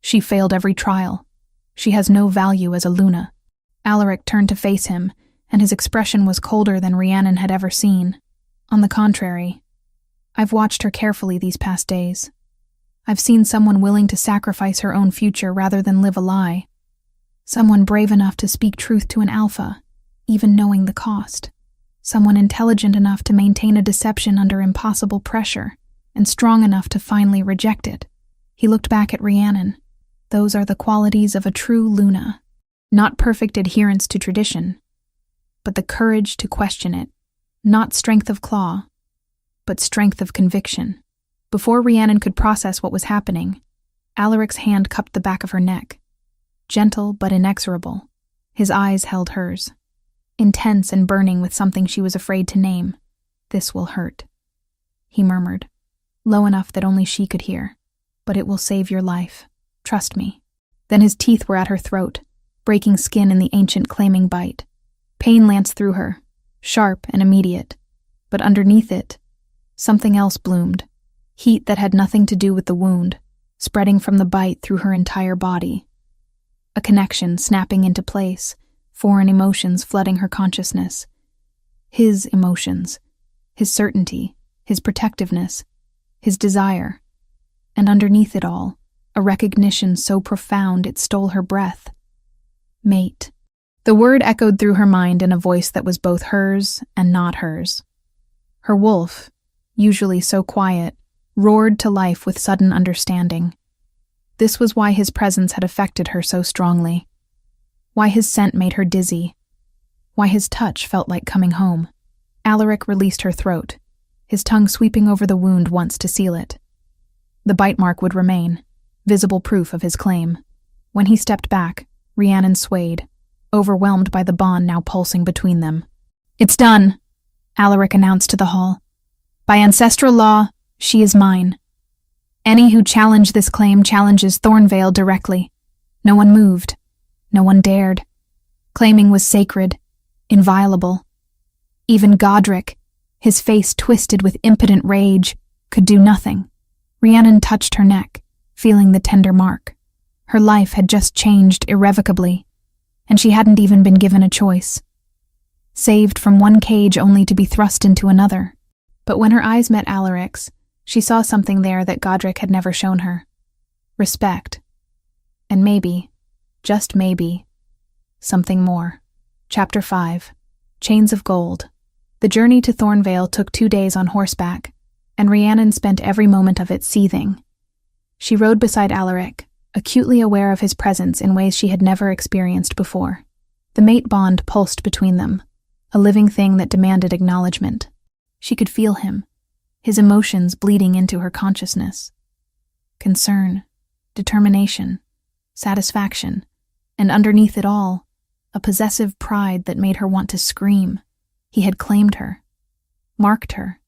"She failed every trial. She has no value as a Luna." Alaric turned to face him, and his expression was colder than Rhiannon had ever seen. "On the contrary, I've watched her carefully these past days. I've seen someone willing to sacrifice her own future rather than live a lie. Someone brave enough to speak truth to an alpha, even knowing the cost. Someone intelligent enough to maintain a deception under impossible pressure, and strong enough to finally reject it." He looked back at Rhiannon. "Those are the qualities of a true Luna. Not perfect adherence to tradition, but the courage to question it. Not strength of claw, but strength of conviction." Before Rhiannon could process what was happening, Alaric's hand cupped the back of her neck. Gentle but inexorable, his eyes held hers. Intense and burning with something she was afraid to name. "This will hurt," he murmured, low enough that only she could hear. "But it will save your life. Trust me." Then his teeth were at her throat, breaking skin in the ancient claiming bite. Pain lanced through her, sharp and immediate. But underneath it, something else bloomed. Heat that had nothing to do with the wound, spreading from the bite through her entire body. A connection snapping into place, foreign emotions flooding her consciousness. His emotions, his certainty, his protectiveness, his desire. And underneath it all, a recognition so profound it stole her breath. Mate. The word echoed through her mind in a voice that was both hers and not hers. Her wolf, usually so quiet, roared to life with sudden understanding. This was why his presence had affected her so strongly. Why his scent made her dizzy. Why his touch felt like coming home. Alaric released her throat, his tongue sweeping over the wound once to seal it. The bite mark would remain, visible proof of his claim. When he stepped back, Rhiannon swayed, overwhelmed by the bond now pulsing between them. "It's done," Alaric announced to the hall. "By ancestral law, she is mine. Any who challenge this claim challenges Thornvale directly. No one moved. No one dared. Claiming was sacred, inviolable. Even Godric, his face twisted with impotent rage, could do nothing. Rhiannon touched her neck, feeling the tender mark. Her life had just changed irrevocably, and she hadn't even been given a choice. Saved from one cage only to be thrust into another. But when her eyes met Alaric's, she saw something there that Godric had never shown her. Respect. And maybe, just maybe, something more. Chapter 5. Chains of Gold. The journey to Thornvale took 2 days on horseback, and Rhiannon spent every moment of it seething. She rode beside Alaric, acutely aware of his presence in ways she had never experienced before. The mate bond pulsed between them, a living thing that demanded acknowledgement. She could feel him, his emotions bleeding into her consciousness. Concern, determination, satisfaction, and underneath it all, a possessive pride that made her want to scream. He had claimed her, marked her,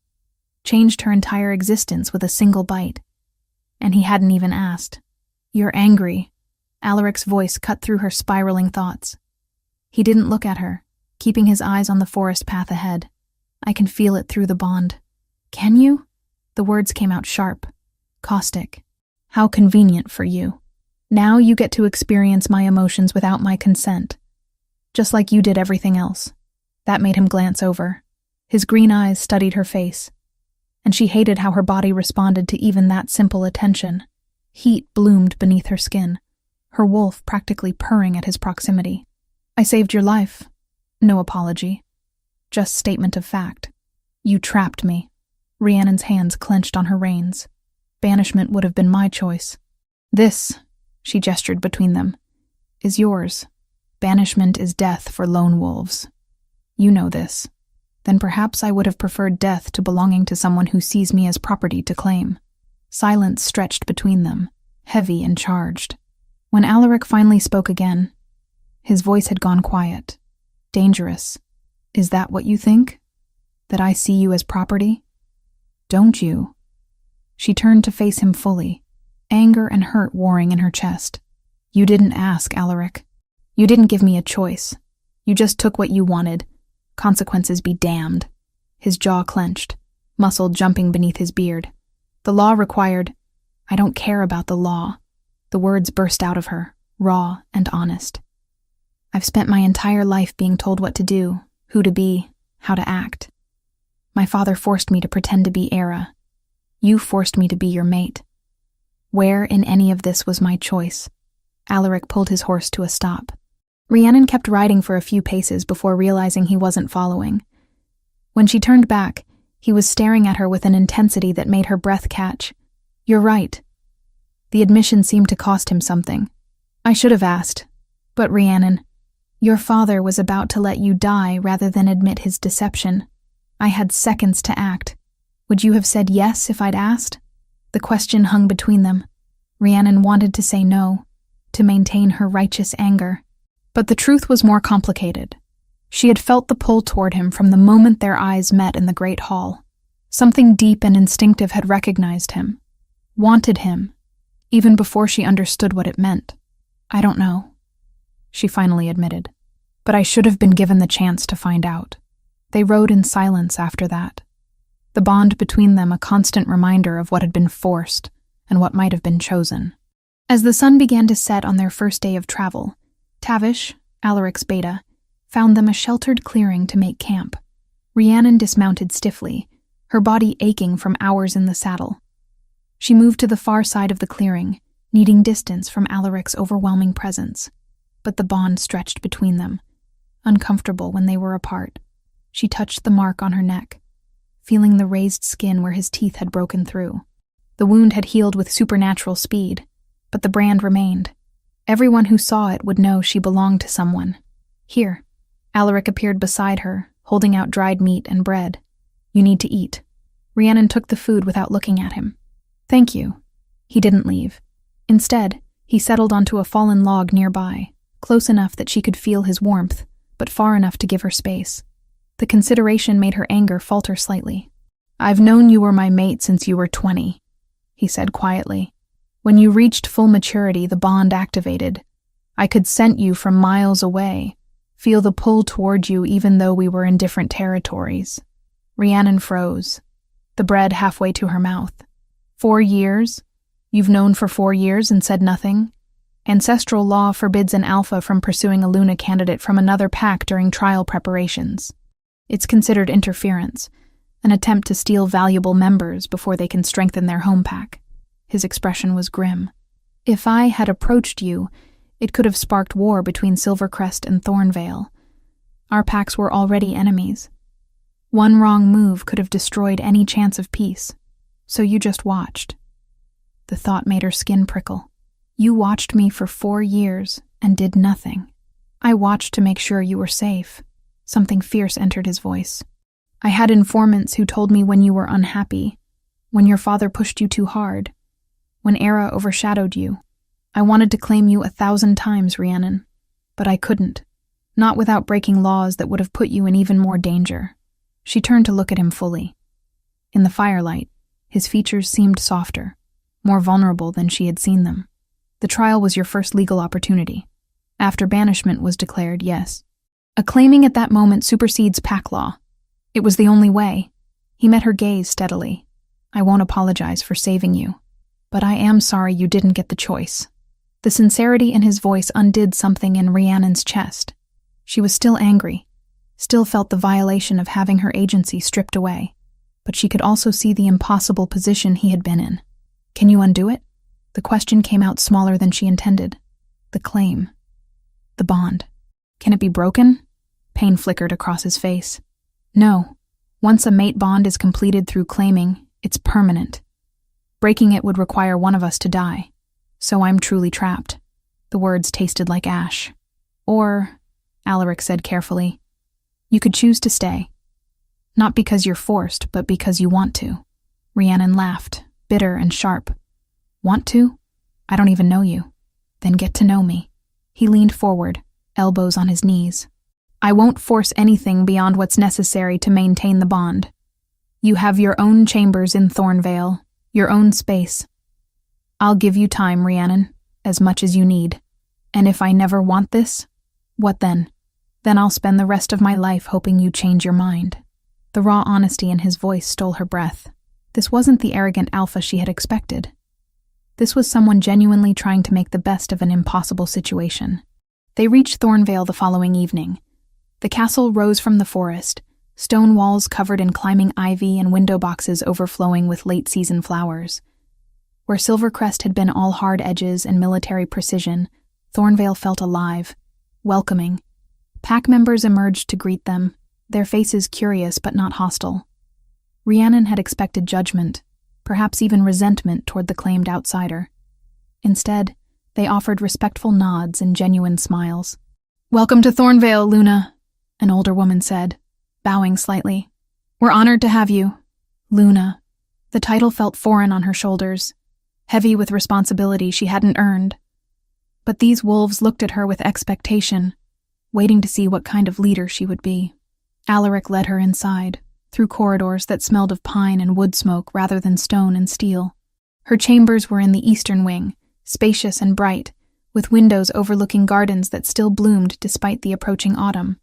changed her entire existence with a single bite. And he hadn't even asked. "You're angry." Alaric's voice cut through her spiraling thoughts. He didn't look at her, keeping his eyes on the forest path ahead. "I can feel it through the bond." "Can you?" The words came out sharp, caustic. "How convenient for you. Now you get to experience my emotions without my consent. Just like you did everything else." That made him glance over. His green eyes studied her face, and she hated how her body responded to even that simple attention. Heat bloomed beneath her skin, her wolf practically purring at his proximity. "I saved your life." No apology. Just statement of fact. "You trapped me." Rhiannon's hands clenched on her reins. "Banishment would have been my choice. This," she gestured between them, "is yours. Banishment is death for lone wolves. You know this. Then perhaps I would have preferred death to belonging to someone who sees me as property to claim." Silence stretched between them, heavy and charged. When Alaric finally spoke again, his voice had gone quiet. "Dangerous. Is that what you think? That I see you as property? Don't you?" She turned to face him fully, anger and hurt warring in her chest. "You didn't ask, Alaric. You didn't give me a choice. You just took what you wanted. Consequences be damned." His jaw clenched, muscle jumping beneath his beard. "The law required—" "I don't care about the law." The words burst out of her, raw and honest. "I've spent my entire life being told what to do, who to be, how to act. My father forced me to pretend to be Era. You forced me to be your mate. Where in any of this was my choice?" Alaric pulled his horse to a stop. Rhiannon kept riding for a few paces before realizing he wasn't following. When she turned back, he was staring at her with an intensity that made her breath catch. "You're right." The admission seemed to cost him something. "I should have asked. But Rhiannon, your father was about to let you die rather than admit his deception. I had seconds to act. Would you have said yes if I'd asked?" The question hung between them. Rhiannon wanted to say no, to maintain her righteous anger. But the truth was more complicated. She had felt the pull toward him from the moment their eyes met in the great hall. Something deep and instinctive had recognized him, wanted him, even before she understood what it meant. "I don't know," she finally admitted. "But I should have been given the chance to find out." They rode in silence after that, the bond between them a constant reminder of what had been forced and what might have been chosen. As the sun began to set on their first day of travel, Tavish, Alaric's beta, found them a sheltered clearing to make camp. Rhiannon dismounted stiffly, her body aching from hours in the saddle. She moved to the far side of the clearing, needing distance from Alaric's overwhelming presence. But the bond stretched between them, uncomfortable when they were apart. She touched the mark on her neck, feeling the raised skin where his teeth had broken through. The wound had healed with supernatural speed, but the brand remained. Everyone who saw it would know she belonged to someone. "Here." Alaric appeared beside her, holding out dried meat and bread. "You need to eat." Rhiannon took the food without looking at him. "Thank you." He didn't leave. Instead, he settled onto a fallen log nearby, close enough that she could feel his warmth, but far enough to give her space. The consideration made her anger falter slightly. "I've known you were my mate since you were 20. he said quietly. When you reached full maturity, the bond activated. I could scent you from miles away, feel the pull toward you even though we were in different territories. Rhiannon froze, the bread halfway to her mouth. 4 years? You've known for 4 years and said nothing? Ancestral law forbids an alpha from pursuing a Luna candidate from another pack during trial preparations. It's considered interference, an attempt to steal valuable members before they can strengthen their home pack. His expression was grim. If I had approached you, it could have sparked war between Silvercrest and Thornvale. Our packs were already enemies. One wrong move could have destroyed any chance of peace. So you just watched. The thought made her skin prickle. You watched me for 4 years and did nothing. I watched to make sure you were safe. Something fierce entered his voice. I had informants who told me when you were unhappy, when your father pushed you too hard, when Era overshadowed you. I wanted to claim you 1,000 times, Rhiannon, but I couldn't, not without breaking laws that would have put you in even more danger. She turned to look at him fully. In the firelight, his features seemed softer, more vulnerable than she had seen them. The trial was your first legal opportunity. After banishment was declared, yes. A claiming at that moment supersedes pack law. It was the only way. He met her gaze steadily. I won't apologize for saving you, but I am sorry you didn't get the choice. The sincerity in his voice undid something in Rhiannon's chest. She was still angry, still felt the violation of having her agency stripped away, but she could also see the impossible position he had been in. Can you undo it? The question came out smaller than she intended. The claim. The bond. Can it be broken? Pain flickered across his face. No. Once a mate bond is completed through claiming, it's permanent. Breaking it would require one of us to die. So I'm truly trapped. The words tasted like ash. Or, Alaric said carefully, you could choose to stay. Not because you're forced, but because you want to. Rhiannon laughed, bitter and sharp. Want to? I don't even know you. Then get to know me. He leaned forward, elbows on his knees. I won't force anything beyond what's necessary to maintain the bond. You have your own chambers in Thornvale, your own space. I'll give you time, Rhiannon, as much as you need. And if I never want this, what then? Then I'll spend the rest of my life hoping you change your mind. The raw honesty in his voice stole her breath. This wasn't the arrogant alpha she had expected. This was someone genuinely trying to make the best of an impossible situation. They reached Thornvale the following evening. The castle rose from the forest, stone walls covered in climbing ivy and window boxes overflowing with late-season flowers. Where Silvercrest had been all hard edges and military precision, Thornvale felt alive, welcoming. Pack members emerged to greet them, their faces curious but not hostile. Rhiannon had expected judgment, perhaps even resentment toward the claimed outsider. Instead, they offered respectful nods and genuine smiles. Welcome to Thornvale, Luna, an older woman said, bowing slightly. We're honored to have you. Luna. The title felt foreign on her shoulders, heavy with responsibility she hadn't earned. But these wolves looked at her with expectation, waiting to see what kind of leader she would be. Alaric led her inside, through corridors that smelled of pine and wood smoke rather than stone and steel. Her chambers were in the eastern wing, spacious and bright, with windows overlooking gardens that still bloomed despite the approaching autumn.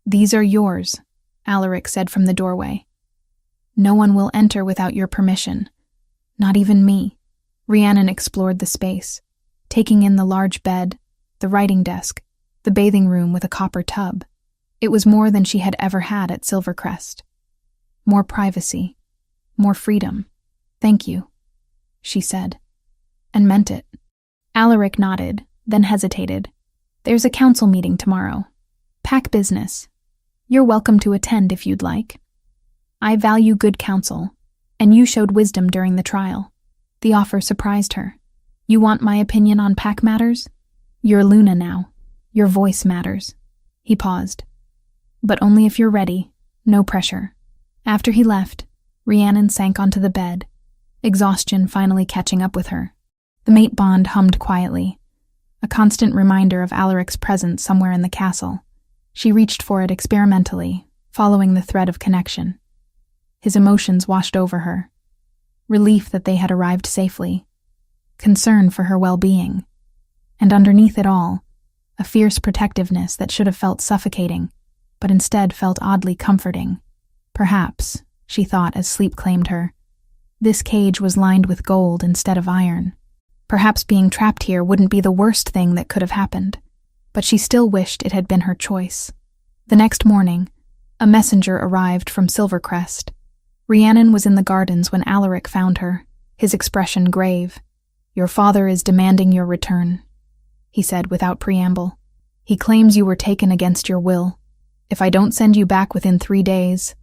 These are yours, Alaric said from the doorway. No one will enter without your permission. Not even me. Rhiannon explored the space, taking in the large bed, the writing desk, the bathing room with a copper tub. It was more than she had ever had at Silvercrest. More privacy, more freedom. Thank you, she said, and meant it. Alaric nodded, then hesitated. There's a council meeting tomorrow. Pack business. You're welcome to attend if you'd like. I value good counsel, and you showed wisdom during the trial. The offer surprised her. You want my opinion on pack matters? You're Luna now. Your voice matters. He paused. But only if you're ready. No pressure. After he left, Rhiannon sank onto the bed, exhaustion finally catching up with her. The mate bond hummed quietly, a constant reminder of Alaric's presence somewhere in the castle. She reached for it experimentally, following the thread of connection. His emotions washed over her. relief that they had arrived safely, concern for her well-being, and underneath it all, a fierce protectiveness that should have felt suffocating, but instead felt oddly comforting. Perhaps, she thought as sleep claimed her, this cage was lined with gold instead of iron. Perhaps being trapped here wouldn't be the worst thing that could have happened, but she still wished it had been her choice. The next morning, a messenger arrived from Silvercrest. Rhiannon was in the gardens when Alaric found her, his expression grave. "Your father is demanding your return," he said without preamble. "He claims you were taken against your will. If I don't send you back within 3 days,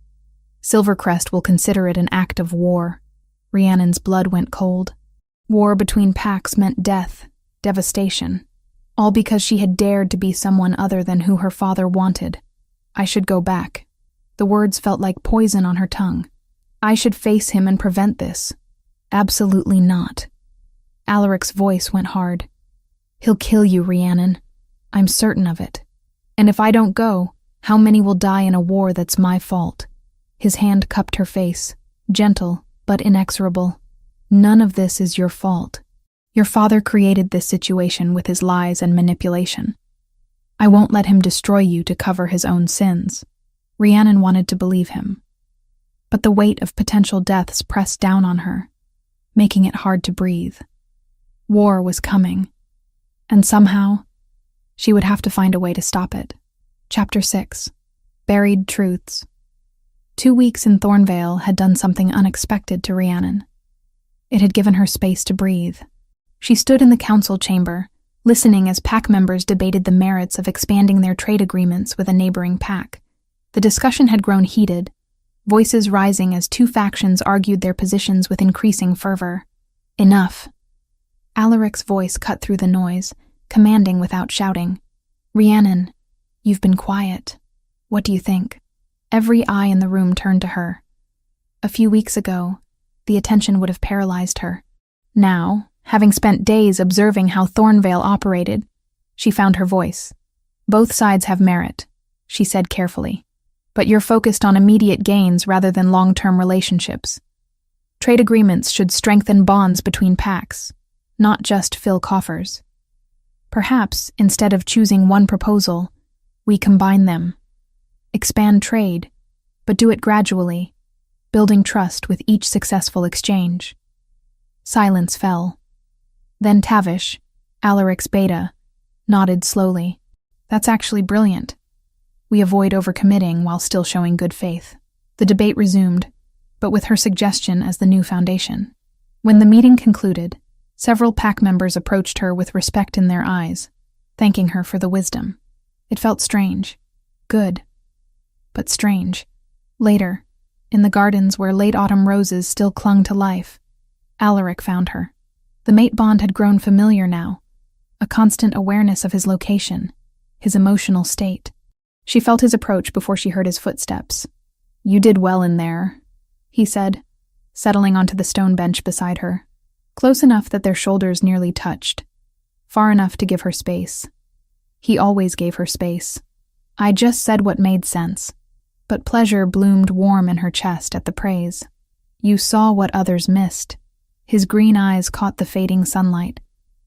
Silvercrest will consider it an act of war." Rhiannon's blood went cold. War between packs meant death, devastation, all because she had dared to be someone other than who her father wanted. I should go back. The words felt like poison on her tongue. I should face him and prevent this. Absolutely not. Alaric's voice went hard. He'll kill you, Rhiannon. I'm certain of it. And if I don't go, how many will die in a war that's my fault? His hand cupped her face, gentle but inexorable. None of this is your fault. Your father created this situation with his lies and manipulation. I won't let him destroy you to cover his own sins. Rhiannon wanted to believe him. But the weight of potential deaths pressed down on her, making it hard to breathe. War was coming, and somehow, she would have to find a way to stop it. Chapter 6. Buried Truths. 2 weeks in Thornvale had done something unexpected to Rhiannon. It had given her space to breathe. She stood in the council chamber, listening as pack members debated the merits of expanding their trade agreements with a neighboring pack. The discussion had grown heated, voices rising as 2 factions argued their positions with increasing fervor. Enough. Alaric's voice cut through the noise, commanding without shouting. Rhiannon, you've been quiet. What do you think? Every eye in the room turned to her. A few weeks ago, the attention would have paralyzed her. Now, having spent days observing how Thornvale operated, she found her voice. Both sides have merit, she said carefully. But you're focused on immediate gains rather than long-term relationships. Trade agreements should strengthen bonds between packs, not just fill coffers. Perhaps, instead of choosing one proposal, we combine them. Expand trade, but do it gradually, building trust with each successful exchange. Silence fell. Then Tavish, Alaric's beta, nodded slowly. That's actually brilliant. We avoid overcommitting while still showing good faith. The debate resumed, but with her suggestion as the new foundation. When the meeting concluded, several pack members approached her with respect in their eyes, thanking her for the wisdom. It felt strange. Good. But strange. Later, in the gardens where late autumn roses still clung to life, Alaric found her. The mate bond had grown familiar now, a constant awareness of his location, his emotional state. She felt his approach before she heard his footsteps. You did well in there, he said, settling onto the stone bench beside her, close enough that their shoulders nearly touched, far enough to give her space. He always gave her space. I just said what made sense. But pleasure bloomed warm in her chest at the praise. You saw what others missed. His green eyes caught the fading sunlight.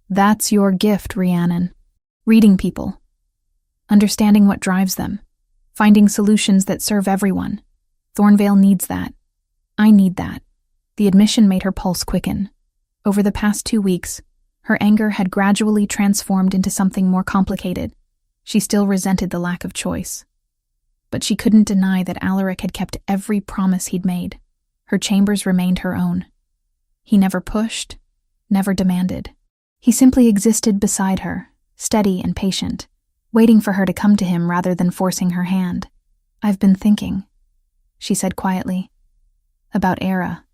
That's your gift, Rhiannon. Reading people. Understanding what drives them. Finding solutions that serve everyone. Thornvale needs that. I need that. The admission made her pulse quicken. Over the past 2 weeks, her anger had gradually transformed into something more complicated. She still resented the lack of choice. But she couldn't deny that Alaric had kept every promise he'd made. Her chambers remained her own. He never pushed, never demanded. He simply existed beside her, steady and patient, waiting for her to come to him rather than forcing her hand. I've been thinking, she said quietly, about Era,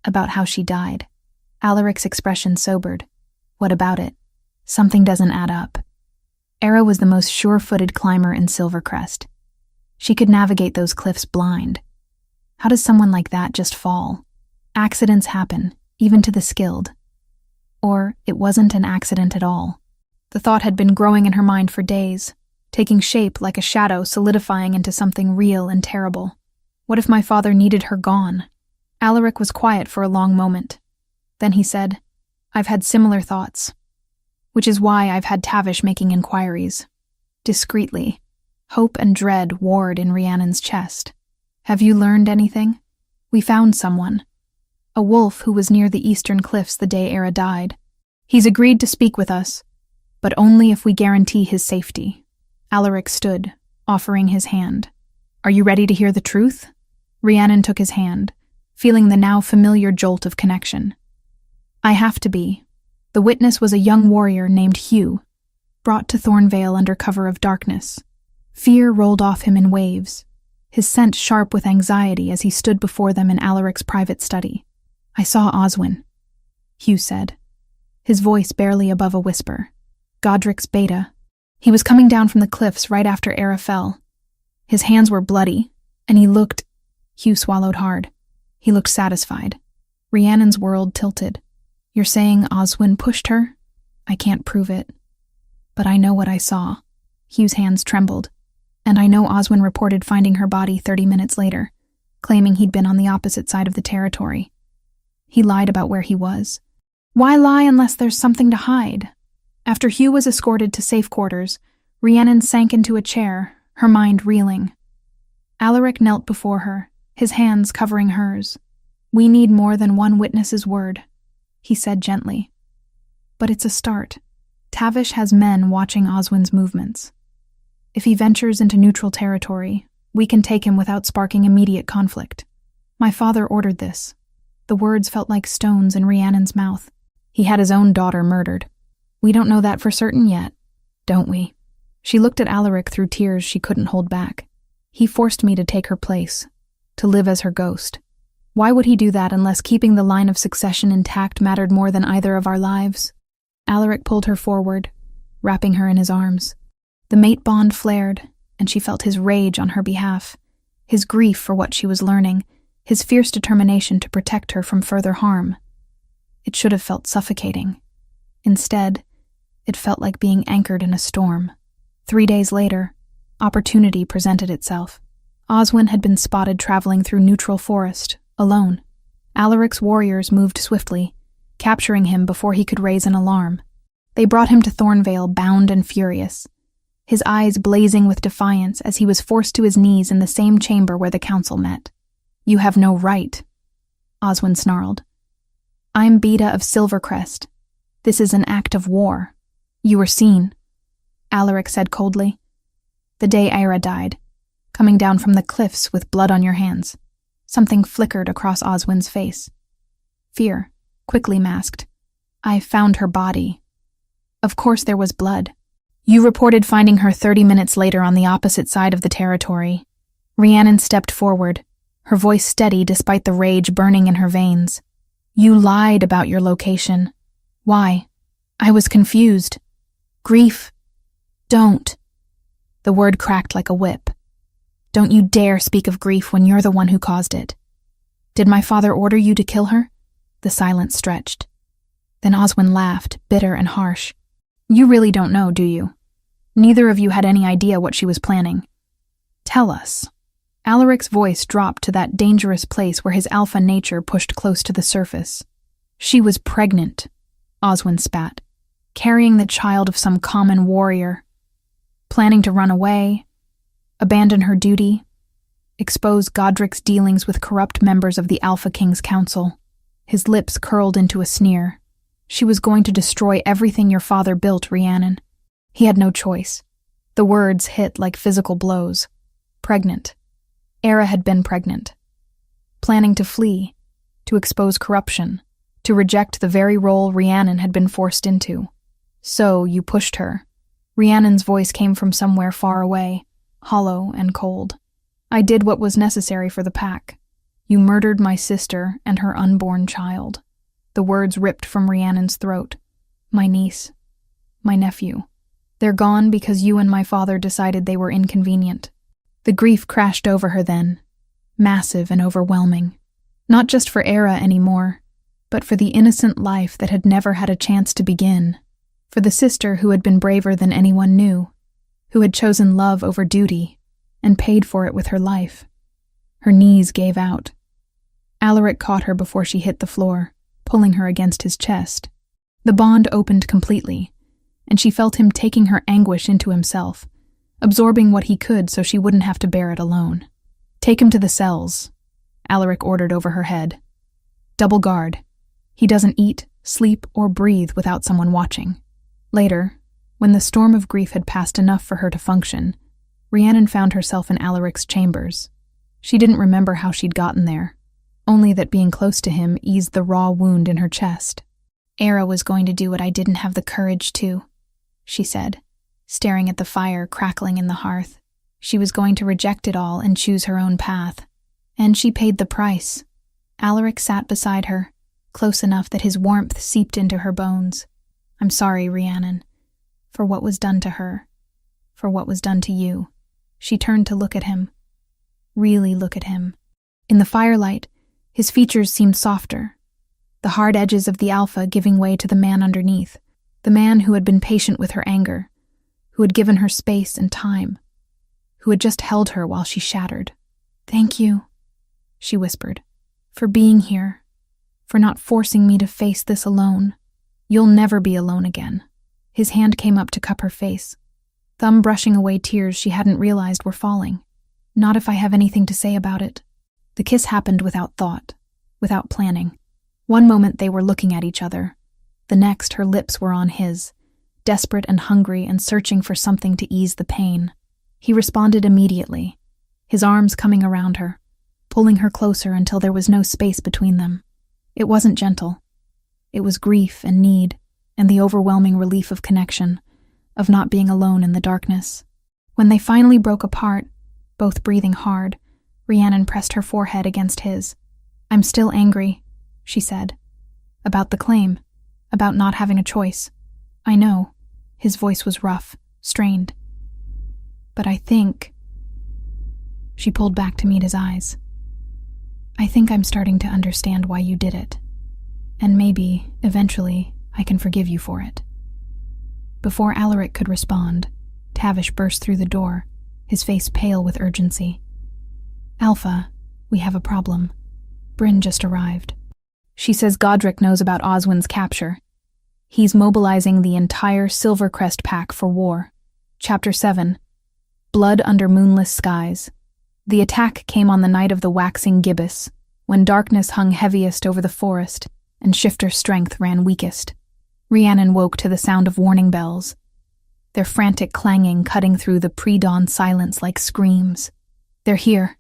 about how she died. Alaric's expression sobered. What about it? Something doesn't add up. Era was the most sure-footed climber in Silvercrest. She could navigate those cliffs blind. How does someone like that just fall? Accidents happen, even to the skilled. Or it wasn't an accident at all. The thought had been growing in her mind for days, taking shape like a shadow solidifying into something real and terrible. What if my father needed her gone? Alaric was quiet for a long moment. Then he said, "I've had similar thoughts, which is why I've had Tavish making inquiries." Discreetly, hope and dread warred in Rhiannon's chest. "Have you learned anything? We found someone. A wolf who was near the eastern cliffs the day Era died. He's agreed to speak with us, but only if we guarantee his safety." Alaric stood, offering his hand. "Are you ready to hear the truth?" Rhiannon took his hand, feeling the now familiar jolt of connection. "I have to be. The witness was a young warrior named Hugh, brought to Thornvale under cover of darkness. Fear rolled off him in waves, his scent sharp with anxiety as he stood before them in Alaric's private study. "I saw Oswin," Hugh said, his voice barely above a whisper. "Godric's beta. He was coming down from the cliffs right after Era fell. His hands were bloody, and he looked—" Hugh swallowed hard. He looked satisfied. Rhiannon's world tilted. "You're saying Oswin pushed her? I can't prove it. But I know what I saw." Hugh's hands trembled. "And I know Oswin reported finding her body 30 minutes later, claiming he'd been on the opposite side of the territory. He lied about where he was. Why lie unless there's something to hide?" After Hugh was escorted to safe quarters, Rhiannon sank into a chair, her mind reeling. Alaric knelt before her, his hands covering hers. "We need more than one witness's word," he said gently. "But it's a start. Tavish has men watching Oswin's movements. If he ventures into neutral territory, we can take him without sparking immediate conflict. My father ordered this." The words felt like stones in Rhiannon's mouth. "He had his own daughter murdered. We don't know that for certain yet, don't we?" She looked at Alaric through tears she couldn't hold back. "He forced me to take her place, to live as her ghost. Why would he do that unless keeping the line of succession intact mattered more than either of our lives?" Alaric pulled her forward, wrapping her in his arms. The mate bond flared, and she felt his rage on her behalf, his grief for what she was learning, his fierce determination to protect her from further harm. It should have felt suffocating. Instead, it felt like being anchored in a storm. 3 days later, opportunity presented itself. Oswin had been spotted traveling through neutral forest, alone. Alaric's warriors moved swiftly, capturing him before he could raise an alarm. They brought him to Thornvale bound and furious, his eyes blazing with defiance as he was forced to his knees in the same chamber where the council met. "You have no right," Oswin snarled. "I'm Beta of Silvercrest. This is an act of war. You were seen," Alaric said coldly. "The day Ira died, coming down from the cliffs with blood on your hands." Something flickered across Oswin's face. Fear, quickly masked. "I found her body. Of course there was blood. You reported finding her 30 minutes later on the opposite side of the territory." Rhiannon stepped forward, her voice steady despite the rage burning in her veins. "You lied about your location. Why?" "I was confused. Grief." "Don't." The word cracked like a whip. "Don't you dare speak of grief when you're the one who caused it. Did my father order you to kill her?" The silence stretched. Then Oswin laughed, bitter and harsh. "You really don't know, do you? Neither of you had any idea what she was planning. Tell us." Alaric's voice dropped to that dangerous place where his alpha nature pushed close to the surface. "She was pregnant," Oswin spat, "carrying the child of some common warrior. Planning to run away, abandon her duty, expose Godric's dealings with corrupt members of the Alpha King's Council." His lips curled into a sneer. "She was going to destroy everything your father built, Rhiannon." He had no choice. The words hit like physical blows. Pregnant. Era had been pregnant. Planning to flee, to expose corruption, to reject the very role Rhiannon had been forced into. "So you pushed her." Rhiannon's voice came from somewhere far away, hollow and cold. "I did what was necessary for the pack. You murdered my sister and her unborn child." The words ripped from Rhiannon's throat. "My niece. My nephew. They're gone because you and my father decided they were inconvenient." The grief crashed over her then, massive and overwhelming. Not just for Era anymore, but for the innocent life that had never had a chance to begin. For the sister who had been braver than anyone knew, who had chosen love over duty, and paid for it with her life. Her knees gave out. Alaric caught her before she hit the floor, pulling her against his chest. The bond opened completely, and she felt him taking her anguish into himself, absorbing what he could so she wouldn't have to bear it alone. "Take him to the cells," Alaric ordered over her head. "Double guard. He doesn't eat, sleep, or breathe without someone watching." Later, when the storm of grief had passed enough for her to function, Rhiannon found herself in Alaric's chambers. She didn't remember how she'd gotten there, only that being close to him eased the raw wound in her chest. "Era was going to do what I didn't have the courage to," she said, staring at the fire crackling in the hearth. She was going to reject it all and choose her own path. And she paid the price. Alaric sat beside her, close enough that his warmth seeped into her bones. "I'm sorry, Rhiannon, for what was done to her, for what was done to you." She turned to look at him. Really look at him. In the firelight, his features seemed softer, the hard edges of the alpha giving way to the man underneath, the man who had been patient with her anger, who had given her space and time, who had just held her while she shattered. "Thank you," she whispered, "for being here, for not forcing me to face this alone. You'll never be alone again." His hand came up to cup her face, thumb brushing away tears she hadn't realized were falling. "Not if I have anything to say about it." The kiss happened without thought, without planning. One moment they were looking at each other. The next, her lips were on his, desperate and hungry and searching for something to ease the pain. He responded immediately, his arms coming around her, pulling her closer until there was no space between them. It wasn't gentle. It was grief and need, and the overwhelming relief of connection, of not being alone in the darkness. When they finally broke apart, both breathing hard, Rhiannon pressed her forehead against his. "I'm still angry," she said. "About the claim, about not having a choice. I know." His voice was rough, strained. "But I think..." She pulled back to meet his eyes. "I think I'm starting to understand why you did it. And maybe, eventually, I can forgive you for it." Before Alaric could respond, Tavish burst through the door, his face pale with urgency. "Alpha, we have a problem. Bryn just arrived. She says Godric knows about Oswin's capture. He's mobilizing the entire Silvercrest pack for war." Chapter 7. Blood Under Moonless Skies. The attack came on the night of the waxing gibbous, when darkness hung heaviest over the forest and Shifter's strength ran weakest. Rhiannon woke to the sound of warning bells, their frantic clanging cutting through the pre-dawn silence like screams. "They're here."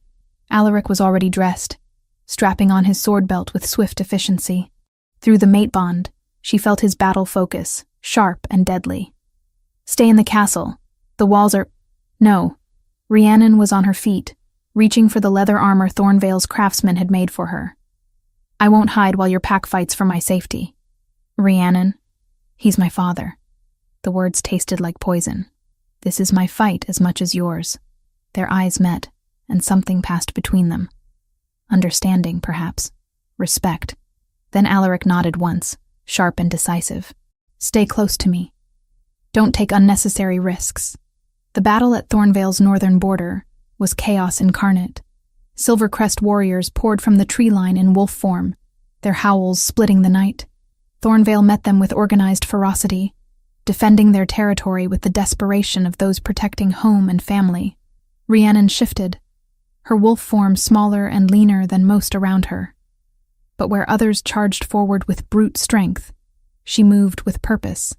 Alaric was already dressed, strapping on his sword belt with swift efficiency. Through the mate bond, she felt his battle focus, sharp and deadly. "Stay in the castle. The walls are..." "No." Rhiannon was on her feet, reaching for the leather armor Thornvale's craftsman had made for her. "I won't hide while your pack fights for my safety." "Rhiannon, he's my father." The words tasted like poison. "This is my fight as much as yours." Their eyes met, and something passed between them. Understanding, perhaps. Respect. Then Alaric nodded once, sharp and decisive. "Stay close to me. Don't take unnecessary risks." The battle at Thornvale's northern border was chaos incarnate. Silvercrest warriors poured from the tree line in wolf form, their howls splitting the night. Thornvale met them with organized ferocity, defending their territory with the desperation of those protecting home and family. Rhiannon shifted, her wolf form smaller and leaner than most around her. But where others charged forward with brute strength, she moved with purpose.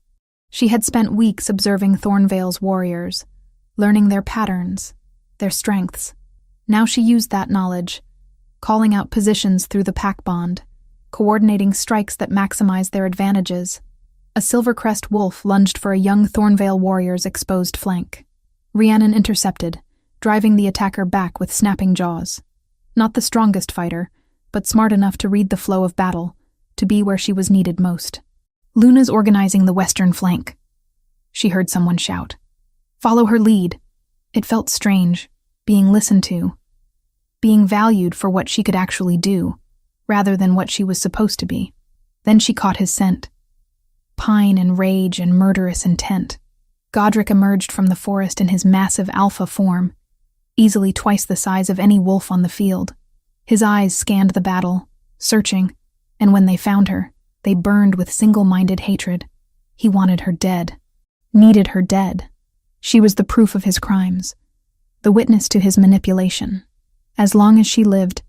She had spent weeks observing Thornvale's warriors, learning their patterns, their strengths. Now she used that knowledge, calling out positions through the pack bond, coordinating strikes that maximized their advantages. A Silvercrest wolf lunged for a young Thornvale warrior's exposed flank. Rhiannon intercepted, driving the attacker back with snapping jaws. Not the strongest fighter, but smart enough to read the flow of battle, to be where she was needed most. "Luna's organizing the western flank," she heard someone shout. "Follow her lead." It felt strange, being listened to, being valued for what she could actually do, rather than what she was supposed to be. Then she caught his scent. Pine and rage and murderous intent. Godric emerged from the forest in his massive alpha form, easily twice the size of any wolf on the field. His eyes scanned the battle, searching, and when they found her, they burned with single-minded hatred. He wanted her dead, needed her dead. She was the proof of his crimes, the witness to his manipulation. As long as she lived,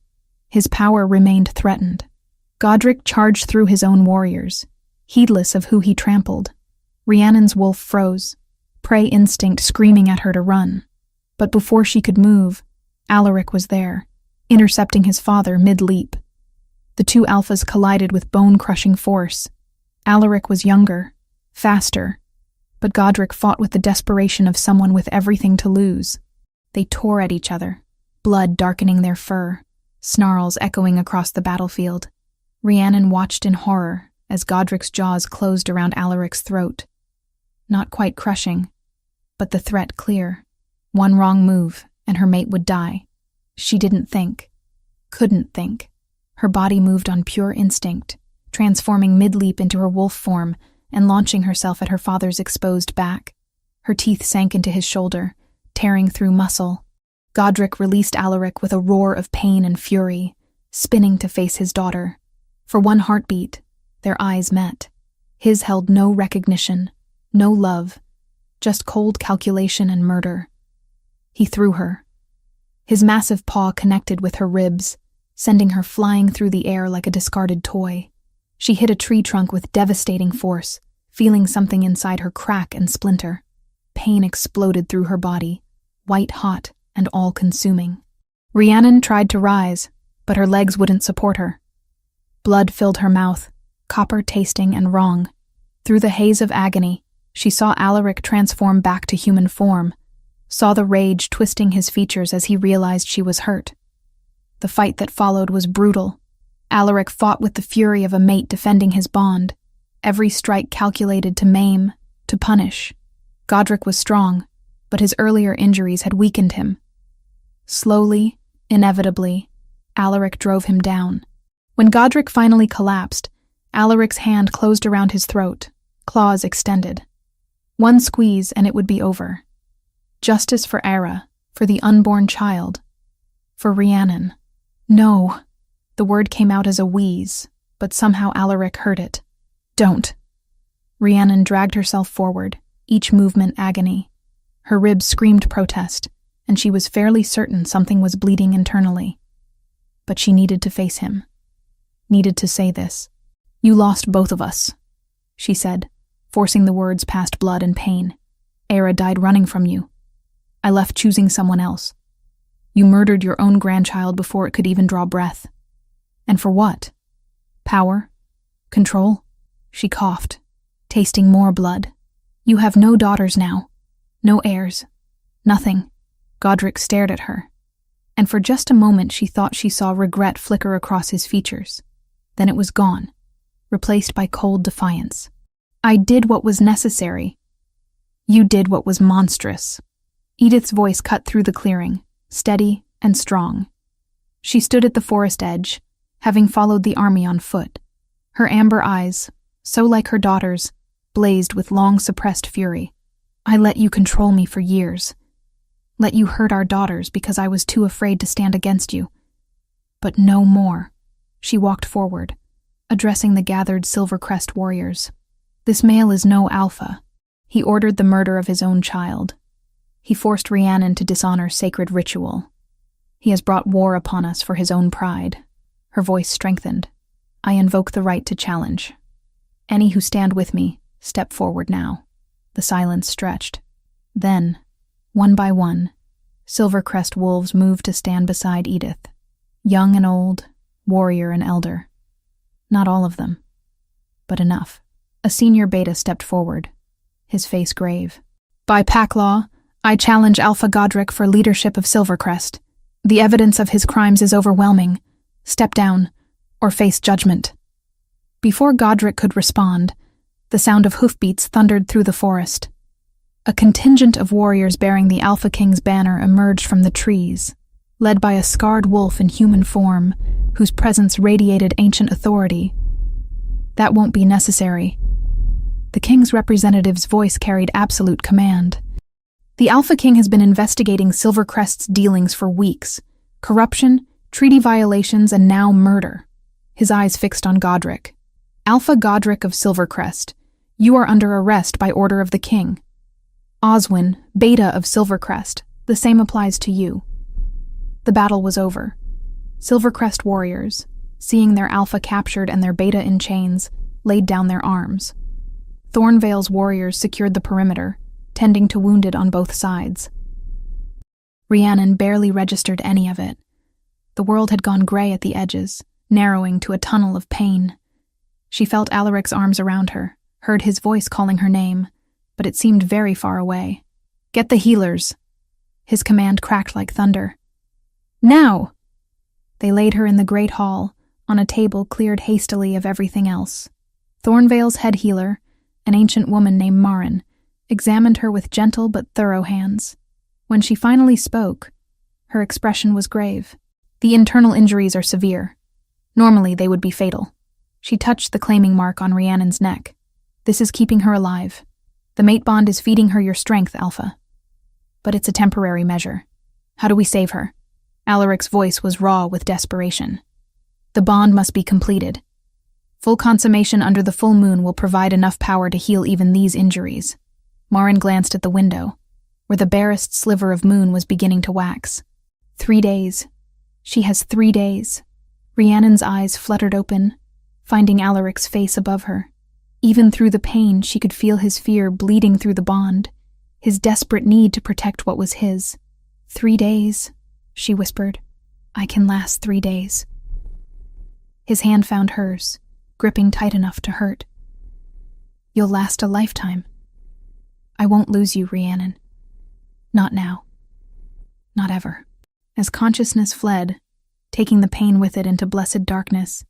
his power remained threatened. Godric charged through his own warriors, heedless of who he trampled. Rhiannon's wolf froze, prey instinct screaming at her to run. But before she could move, Alaric was there, intercepting his father mid-leap. The two alphas collided with bone-crushing force. Alaric was younger, faster, but Godric fought with the desperation of someone with everything to lose. They tore at each other, blood darkening their fur, snarls echoing across the battlefield. Rhiannon watched in horror as Godric's jaws closed around Alaric's throat. Not quite crushing, but the threat clear. One wrong move, and her mate would die. She didn't think, couldn't think. Her body moved on pure instinct, transforming mid-leap into her wolf form and launching herself at her father's exposed back. Her teeth sank into his shoulder, tearing through muscle. Godric released Alaric with a roar of pain and fury, spinning to face his daughter. For one heartbeat, their eyes met. His held no recognition, no love, just cold calculation and murder. He threw her. His massive paw connected with her ribs, sending her flying through the air like a discarded toy. She hit a tree trunk with devastating force, feeling something inside her crack and splinter. Pain exploded through her body, white-hot and all-consuming. Rhiannon tried to rise, but her legs wouldn't support her. Blood filled her mouth, copper-tasting and wrong. Through the haze of agony, she saw Alaric transform back to human form, saw the rage twisting his features as he realized she was hurt. The fight that followed was brutal. Alaric fought with the fury of a mate defending his bond, every strike calculated to maim, to punish. Godric was strong, but his earlier injuries had weakened him. Slowly, inevitably, Alaric drove him down. When Godric finally collapsed, Alaric's hand closed around his throat, claws extended. One squeeze and it would be over. Justice for Era, for the unborn child, for Rhiannon. No. The word came out as a wheeze, but somehow Alaric heard it. Don't. Rhiannon dragged herself forward, each movement agony. Her ribs screamed protest, and she was fairly certain something was bleeding internally. But she needed to face him. Needed to say this. You lost both of us, she said, forcing the words past blood and pain. Era died running from you. I left choosing someone else. You murdered your own grandchild before it could even draw breath. And for what? Power? Control? She coughed, tasting more blood. You have no daughters now. No heirs. Nothing. Godric stared at her. And for just a moment she thought she saw regret flicker across his features. Then it was gone, replaced by cold defiance. I did what was necessary. You did what was monstrous. Edith's voice cut through the clearing, steady and strong. She stood at the forest edge, having followed the army on foot. Her amber eyes, so like her daughter's, blazed with long-suppressed fury. I let you control me for years. Let you hurt our daughters because I was too afraid to stand against you. But no more. She walked forward, addressing the gathered Silvercrest warriors. This male is no alpha. He ordered the murder of his own child. He forced Rhiannon to dishonor sacred ritual. He has brought war upon us for his own pride. Her voice strengthened. I invoke the right to challenge. Any who stand with me, step forward now. The silence stretched. Then, one by one, Silvercrest wolves moved to stand beside Edith. Young and old, warrior and elder. Not all of them, but enough. A senior beta stepped forward, his face grave. By pack law, I challenge Alpha Godric for leadership of Silvercrest. The evidence of his crimes is overwhelming. Step down, or face judgment. Before Godric could respond, the sound of hoofbeats thundered through the forest. A contingent of warriors bearing the Alpha King's banner emerged from the trees, led by a scarred wolf in human form, whose presence radiated ancient authority. That won't be necessary. The King's representative's voice carried absolute command. The Alpha King has been investigating Silvercrest's dealings for weeks. Corruption, treaty violations, and now murder. his eyes fixed on Godric. "Alpha Godric of Silvercrest, you are under arrest by order of the king. Oswin, Beta of Silvercrest, the same applies to you." The battle was over. Silvercrest warriors, seeing their Alpha captured and their Beta in chains, laid down their arms. Thornvale's warriors secured the perimeter, tending to wounded on both sides. Rhiannon barely registered any of it. The world had gone gray at the edges, narrowing to a tunnel of pain. She felt Alaric's arms around her, heard his voice calling her name, but it seemed very far away. "Get the healers!" His command cracked like thunder. "Now!" They laid her in the great hall, on a table cleared hastily of everything else. Thornvale's head healer, an ancient woman named Marin, examined her with gentle but thorough hands. When she finally spoke, her expression was grave. "The internal injuries are severe. Normally they would be fatal." She touched the claiming mark on Rhiannon's neck. "This is keeping her alive. The mate bond is feeding her your strength, Alpha. But it's a temporary measure. How do we save her?" Alaric's voice was raw with desperation. "The bond must be completed. Full consummation under the full moon will provide enough power to heal even these injuries." Marin glanced at the window, where the barest sliver of moon was beginning to wax. 3 days. She has 3 days. Rhiannon's eyes fluttered open, finding Alaric's face above her. Even through the pain, she could feel his fear bleeding through the bond, his desperate need to protect what was his. 3 days, she whispered. "I can last 3 days." His hand found hers, gripping tight enough to hurt. "You'll last a lifetime. I won't lose you, Rhiannon. Not now. Not ever." As consciousness fled, taking the pain with it into blessed darkness,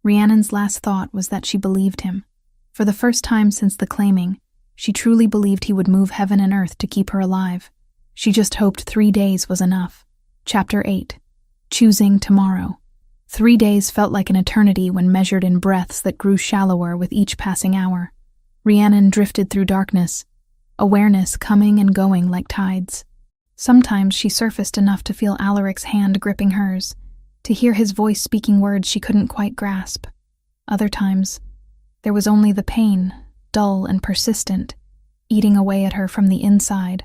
Rhiannon's last thought was that she believed him. For the first time since the claiming, she truly believed he would move heaven and earth to keep her alive. She just hoped 3 days was enough. Chapter 8. Choosing Tomorrow. 3 days felt like an eternity when measured in breaths that grew shallower with each passing hour. Rhiannon drifted through darkness, awareness coming and going like tides. Sometimes she surfaced enough to feel Alaric's hand gripping hers, to hear his voice speaking words she couldn't quite grasp. Other times, there was only the pain, dull and persistent, eating away at her from the inside.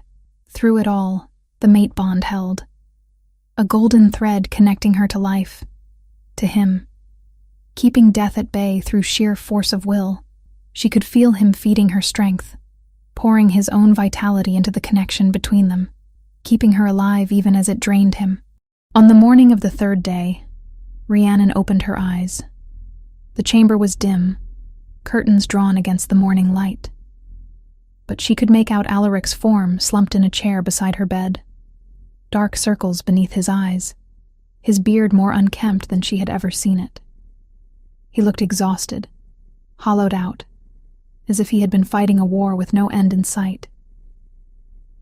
Through it all, the mate bond held. A golden thread connecting her to life, to him. Keeping death at bay through sheer force of will, she could feel him feeding her strength, pouring his own vitality into the connection between them, keeping her alive even as it drained him. On the morning of the 3rd day, Rhiannon opened her eyes. The chamber was dim, curtains drawn against the morning light. But she could make out Alaric's form slumped in a chair beside her bed. Dark circles beneath his eyes, his beard more unkempt than she had ever seen it. He looked exhausted, hollowed out, as if he had been fighting a war with no end in sight.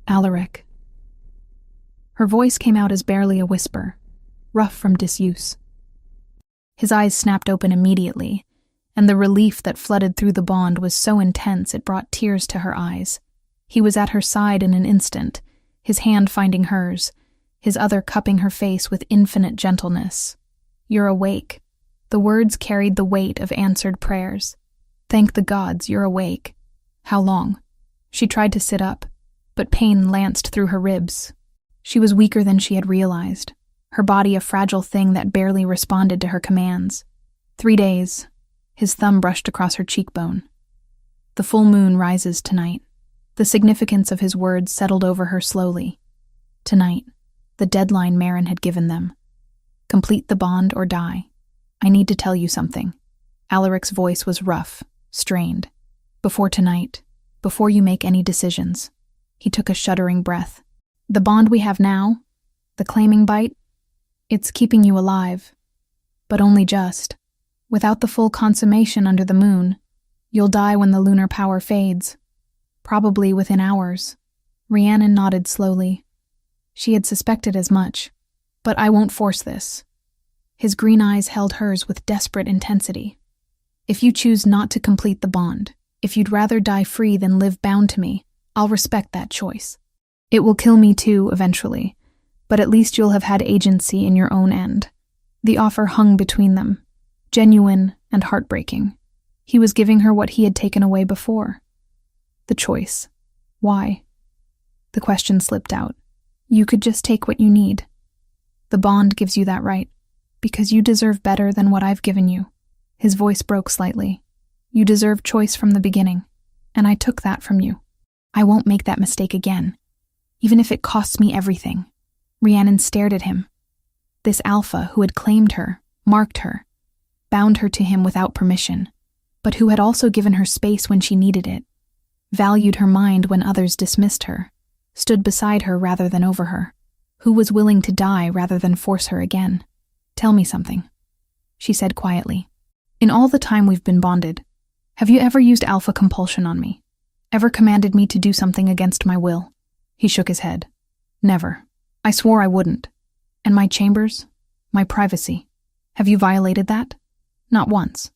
"Alaric." Her voice came out as barely a whisper, rough from disuse. His eyes snapped open immediately, and the relief that flooded through the bond was so intense it brought tears to her eyes. He was at her side in an instant, his hand finding hers, his other cupping her face with infinite gentleness. "You're awake." The words carried the weight of answered prayers. "Thank the gods, you're awake." "How long?" She tried to sit up, but pain lanced through her ribs. She was weaker than she had realized, her body a fragile thing that barely responded to her commands. 3 days. His thumb brushed across her cheekbone. "The full moon rises tonight." The significance of his words settled over her slowly. Tonight, the deadline Marin had given them. Complete the bond or die. "I need to tell you something." Alaric's voice was rough, strained. "Before tonight, before you make any decisions." He took a shuddering breath. "The bond we have now, the claiming bite, it's keeping you alive. But only just. Without the full consummation under the moon, you'll die when the lunar power fades. Probably within hours." Rhiannon nodded slowly. She had suspected as much. "But I won't force this." His green eyes held hers with desperate intensity. "If you choose not to complete the bond, if you'd rather die free than live bound to me, I'll respect that choice. It will kill me too, eventually, but at least you'll have had agency in your own end." The offer hung between them, genuine and heartbreaking. He was giving her what he had taken away before. The choice. Why? The question slipped out. You could just take what you need. The bond gives you that right, because you deserve better than what I've given you. His voice broke slightly. You deserve choice from the beginning, and I took that from you. I won't make that mistake again, even if it costs me everything. Rhiannon stared at him. This alpha who had claimed her, marked her, bound her to him without permission, but who had also given her space when she needed it, valued her mind when others dismissed her, stood beside her rather than over her, who was willing to die rather than force her again. Tell me something, she said quietly. In all the time we've been bonded, have you ever used alpha compulsion on me? Ever commanded me to do something against my will? He shook his head. Never. I swore I wouldn't. And my chambers? My privacy? Have you violated that? Not once.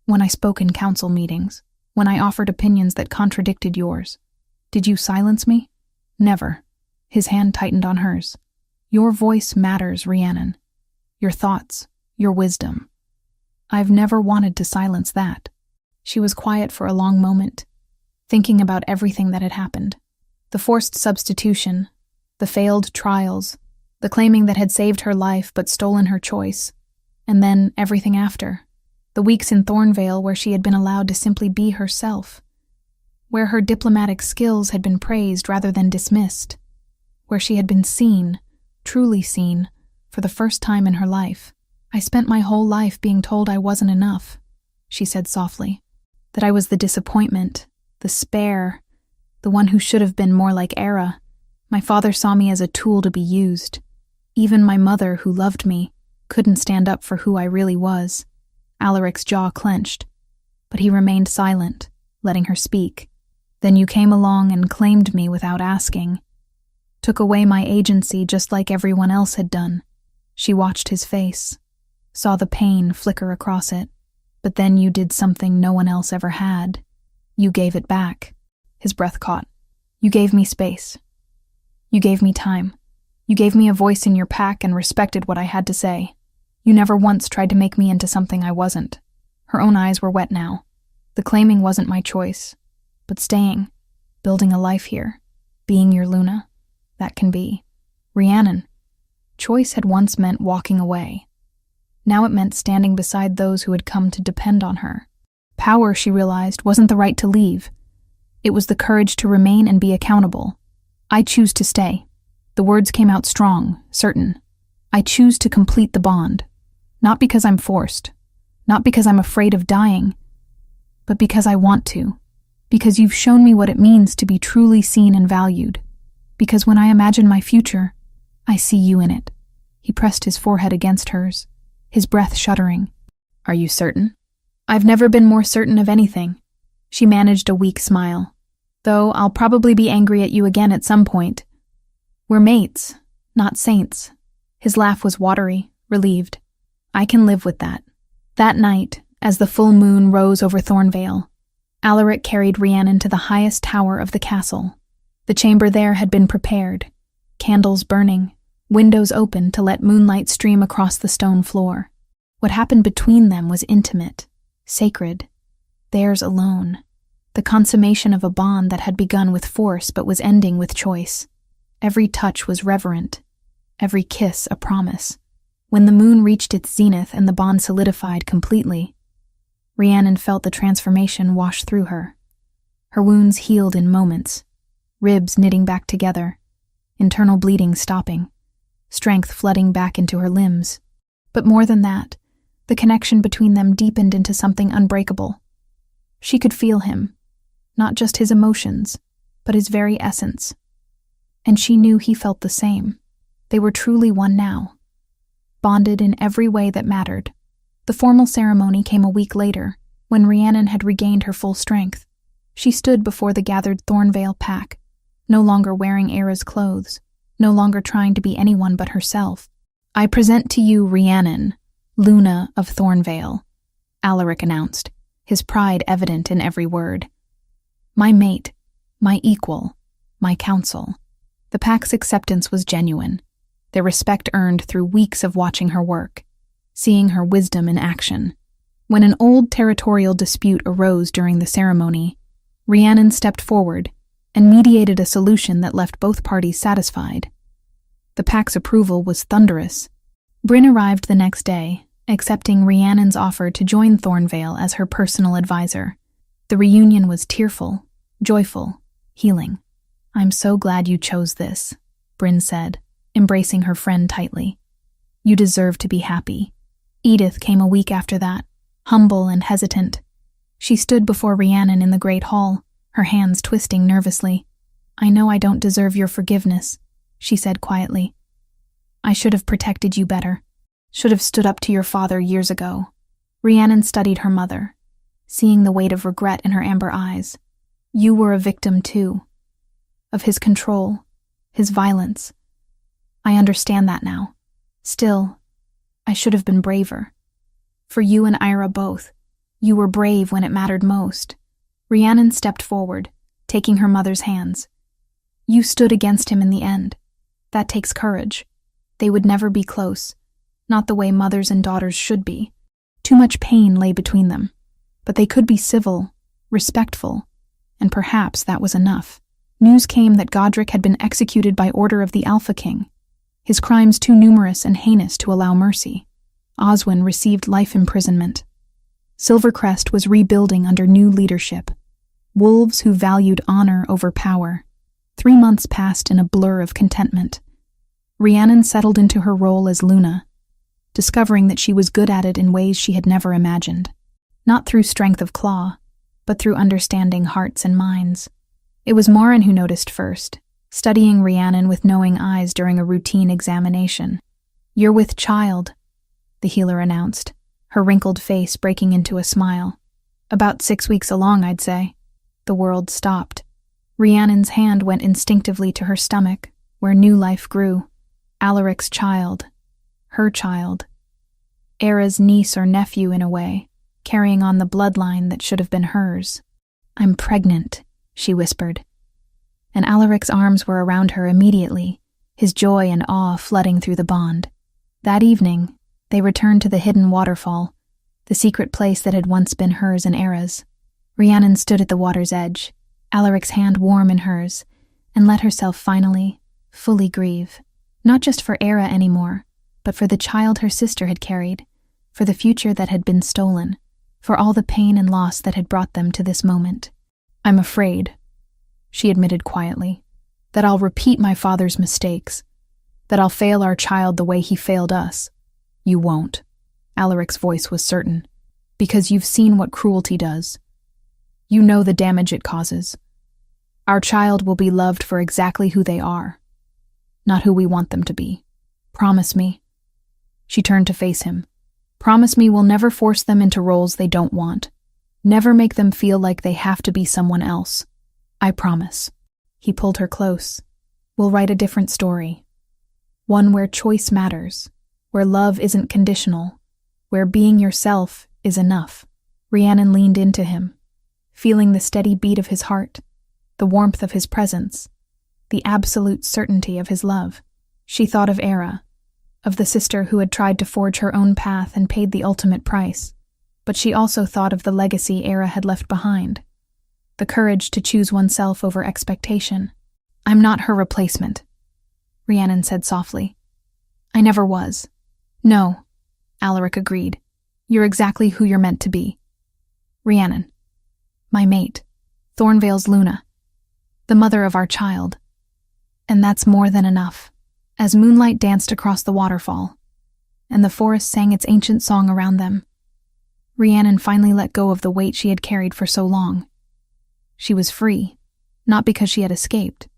When I spoke in council meetings, when I offered opinions that contradicted yours, did you silence me? Never. His hand tightened on hers. Your voice matters, Rhiannon. Your thoughts, your wisdom. I've never wanted to silence that. She was quiet for a long moment, thinking about everything that had happened. The forced substitution, the failed trials, the claiming that had saved her life but stolen her choice, and then everything after. The weeks in Thornvale where she had been allowed to simply be herself, where her diplomatic skills had been praised rather than dismissed, where she had been seen, truly seen, for the first time in her life. I spent my whole life being told I wasn't enough, she said softly, that I was the disappointment, the spare, the one who should have been more like Era. My father saw me as a tool to be used. Even my mother, who loved me, couldn't stand up for who I really was. Alaric's jaw clenched, but he remained silent, letting her speak. Then you came along and claimed me without asking. Took away my agency just like everyone else had done. She watched his face, saw the pain flicker across it. But then you did something no one else ever had. You gave it back. His breath caught. You gave me space. You gave me time. You gave me a voice in your pack and respected what I had to say. You never once tried to make me into something I wasn't. Her own eyes were wet now. The claiming wasn't my choice. But staying, building a life here, being your Luna, that can be. Rhiannon. Choice had once meant walking away. Now it meant standing beside those who had come to depend on her. Power, she realized, wasn't the right to leave. It was the courage to remain and be accountable. I choose to stay. The words came out strong, certain. I choose to complete the bond. Not because I'm forced. Not because I'm afraid of dying. But because I want to. Because you've shown me what it means to be truly seen and valued. Because when I imagine my future, I see you in it. He pressed his forehead against hers, his breath shuddering. Are you certain? I've never been more certain of anything. She managed a weak smile. Though I'll probably be angry at you again at some point. We're mates, not saints. His laugh was watery, relieved. I can live with that. That night, as the full moon rose over Thornvale, Alaric carried Rhiannon to the highest tower of the castle. The chamber there had been prepared, candles burning, windows open to let moonlight stream across the stone floor. What happened between them was intimate, sacred, theirs alone, the consummation of a bond that had begun with force but was ending with choice. Every touch was reverent, every kiss a promise. When the moon reached its zenith and the bond solidified completely, Rhiannon felt the transformation wash through her. Her wounds healed in moments, ribs knitting back together, internal bleeding stopping, strength flooding back into her limbs. But more than that, the connection between them deepened into something unbreakable. She could feel him, not just his emotions, but his very essence. And she knew he felt the same. They were truly one now, bonded in every way that mattered. The formal ceremony came a week later, when Rhiannon had regained her full strength. She stood before the gathered Thornvale pack, no longer wearing Era's clothes, no longer trying to be anyone but herself. I present to you Rhiannon, Luna of Thornvale, Alaric announced, his pride evident in every word. My mate, my equal, my counsel. The pack's acceptance was genuine, their respect earned through weeks of watching her work, seeing her wisdom in action. When an old territorial dispute arose during the ceremony, Rhiannon stepped forward and mediated a solution that left both parties satisfied. The pack's approval was thunderous. Bryn arrived the next day, accepting Rhiannon's offer to join Thornvale as her personal advisor. The reunion was tearful, joyful, healing. "I'm so glad you chose this," Bryn said, embracing her friend tightly. "You deserve to be happy." Edith came a week after that, humble and hesitant. She stood before Rhiannon in the great hall, her hands twisting nervously. "I know I don't deserve your forgiveness," she said quietly. "I should have protected you better. Should have stood up to your father years ago." Rhiannon studied her mother, seeing the weight of regret in her amber eyes. "You were a victim too. Of his control, his violence. I understand that now. Still, I should have been braver. For you and Ira both, you were brave when it mattered most." Rhiannon stepped forward, taking her mother's hands. "You stood against him in the end. That takes courage. They would never be close, not the way mothers and daughters should be. Too much pain lay between them. But they could be civil, respectful, and perhaps that was enough." News came that Godric had been executed by order of the Alpha King, his crimes too numerous and heinous to allow mercy. Oswin received life imprisonment. Silvercrest was rebuilding under new leadership, wolves who valued honor over power. 3 months passed in a blur of contentment. Rhiannon settled into her role as Luna, discovering that she was good at it in ways she had never imagined. Not through strength of claw, but through understanding hearts and minds. It was Marin who noticed first, studying Rhiannon with knowing eyes during a routine examination. "You're with child," the healer announced, her wrinkled face breaking into a smile. "About 6 weeks along, I'd say." The world stopped. Rhiannon's hand went instinctively to her stomach, where new life grew. Alaric's child. Her child. Era's niece or nephew in a way, carrying on the bloodline that should have been hers. "I'm pregnant," she whispered. And Alaric's arms were around her immediately, his joy and awe flooding through the bond. That evening, they returned to the hidden waterfall, the secret place that had once been hers and Era's. Rhiannon stood at the water's edge, Alaric's hand warm in hers, and let herself finally, fully grieve. Not just for Era anymore, but for the child her sister had carried, for the future that had been stolen, for all the pain and loss that had brought them to this moment. "I'm afraid," she admitted quietly, "that I'll repeat my father's mistakes, that I'll fail our child the way he failed us." "You won't," Alaric's voice was certain, "because you've seen what cruelty does. You know the damage it causes. Our child will be loved for exactly who they are, not who we want them to be. Promise me." She turned to face him. "Promise me we'll never force them into roles they don't want. Never make them feel like they have to be someone else. I promise." He pulled her close. "We'll write a different story. One where choice matters, where love isn't conditional, where being yourself is enough." Rhiannon leaned into him, feeling the steady beat of his heart, the warmth of his presence, the absolute certainty of his love. She thought of Era, of the sister who had tried to forge her own path and paid the ultimate price. But she also thought of the legacy Era had left behind, the courage to choose oneself over expectation. "I'm not her replacement," Rhiannon said softly. "I never was." "No," Alaric agreed. "You're exactly who you're meant to be." "Rhiannon. My mate. Thornvale's Luna. The mother of our child. And that's more than enough." As moonlight danced across the waterfall, and the forest sang its ancient song around them, Rhiannon finally let go of the weight she had carried for so long. She was free, not because she had escaped,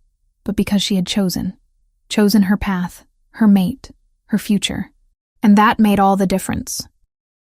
but because she had chosen her path, her mate, her future. And that made all the difference.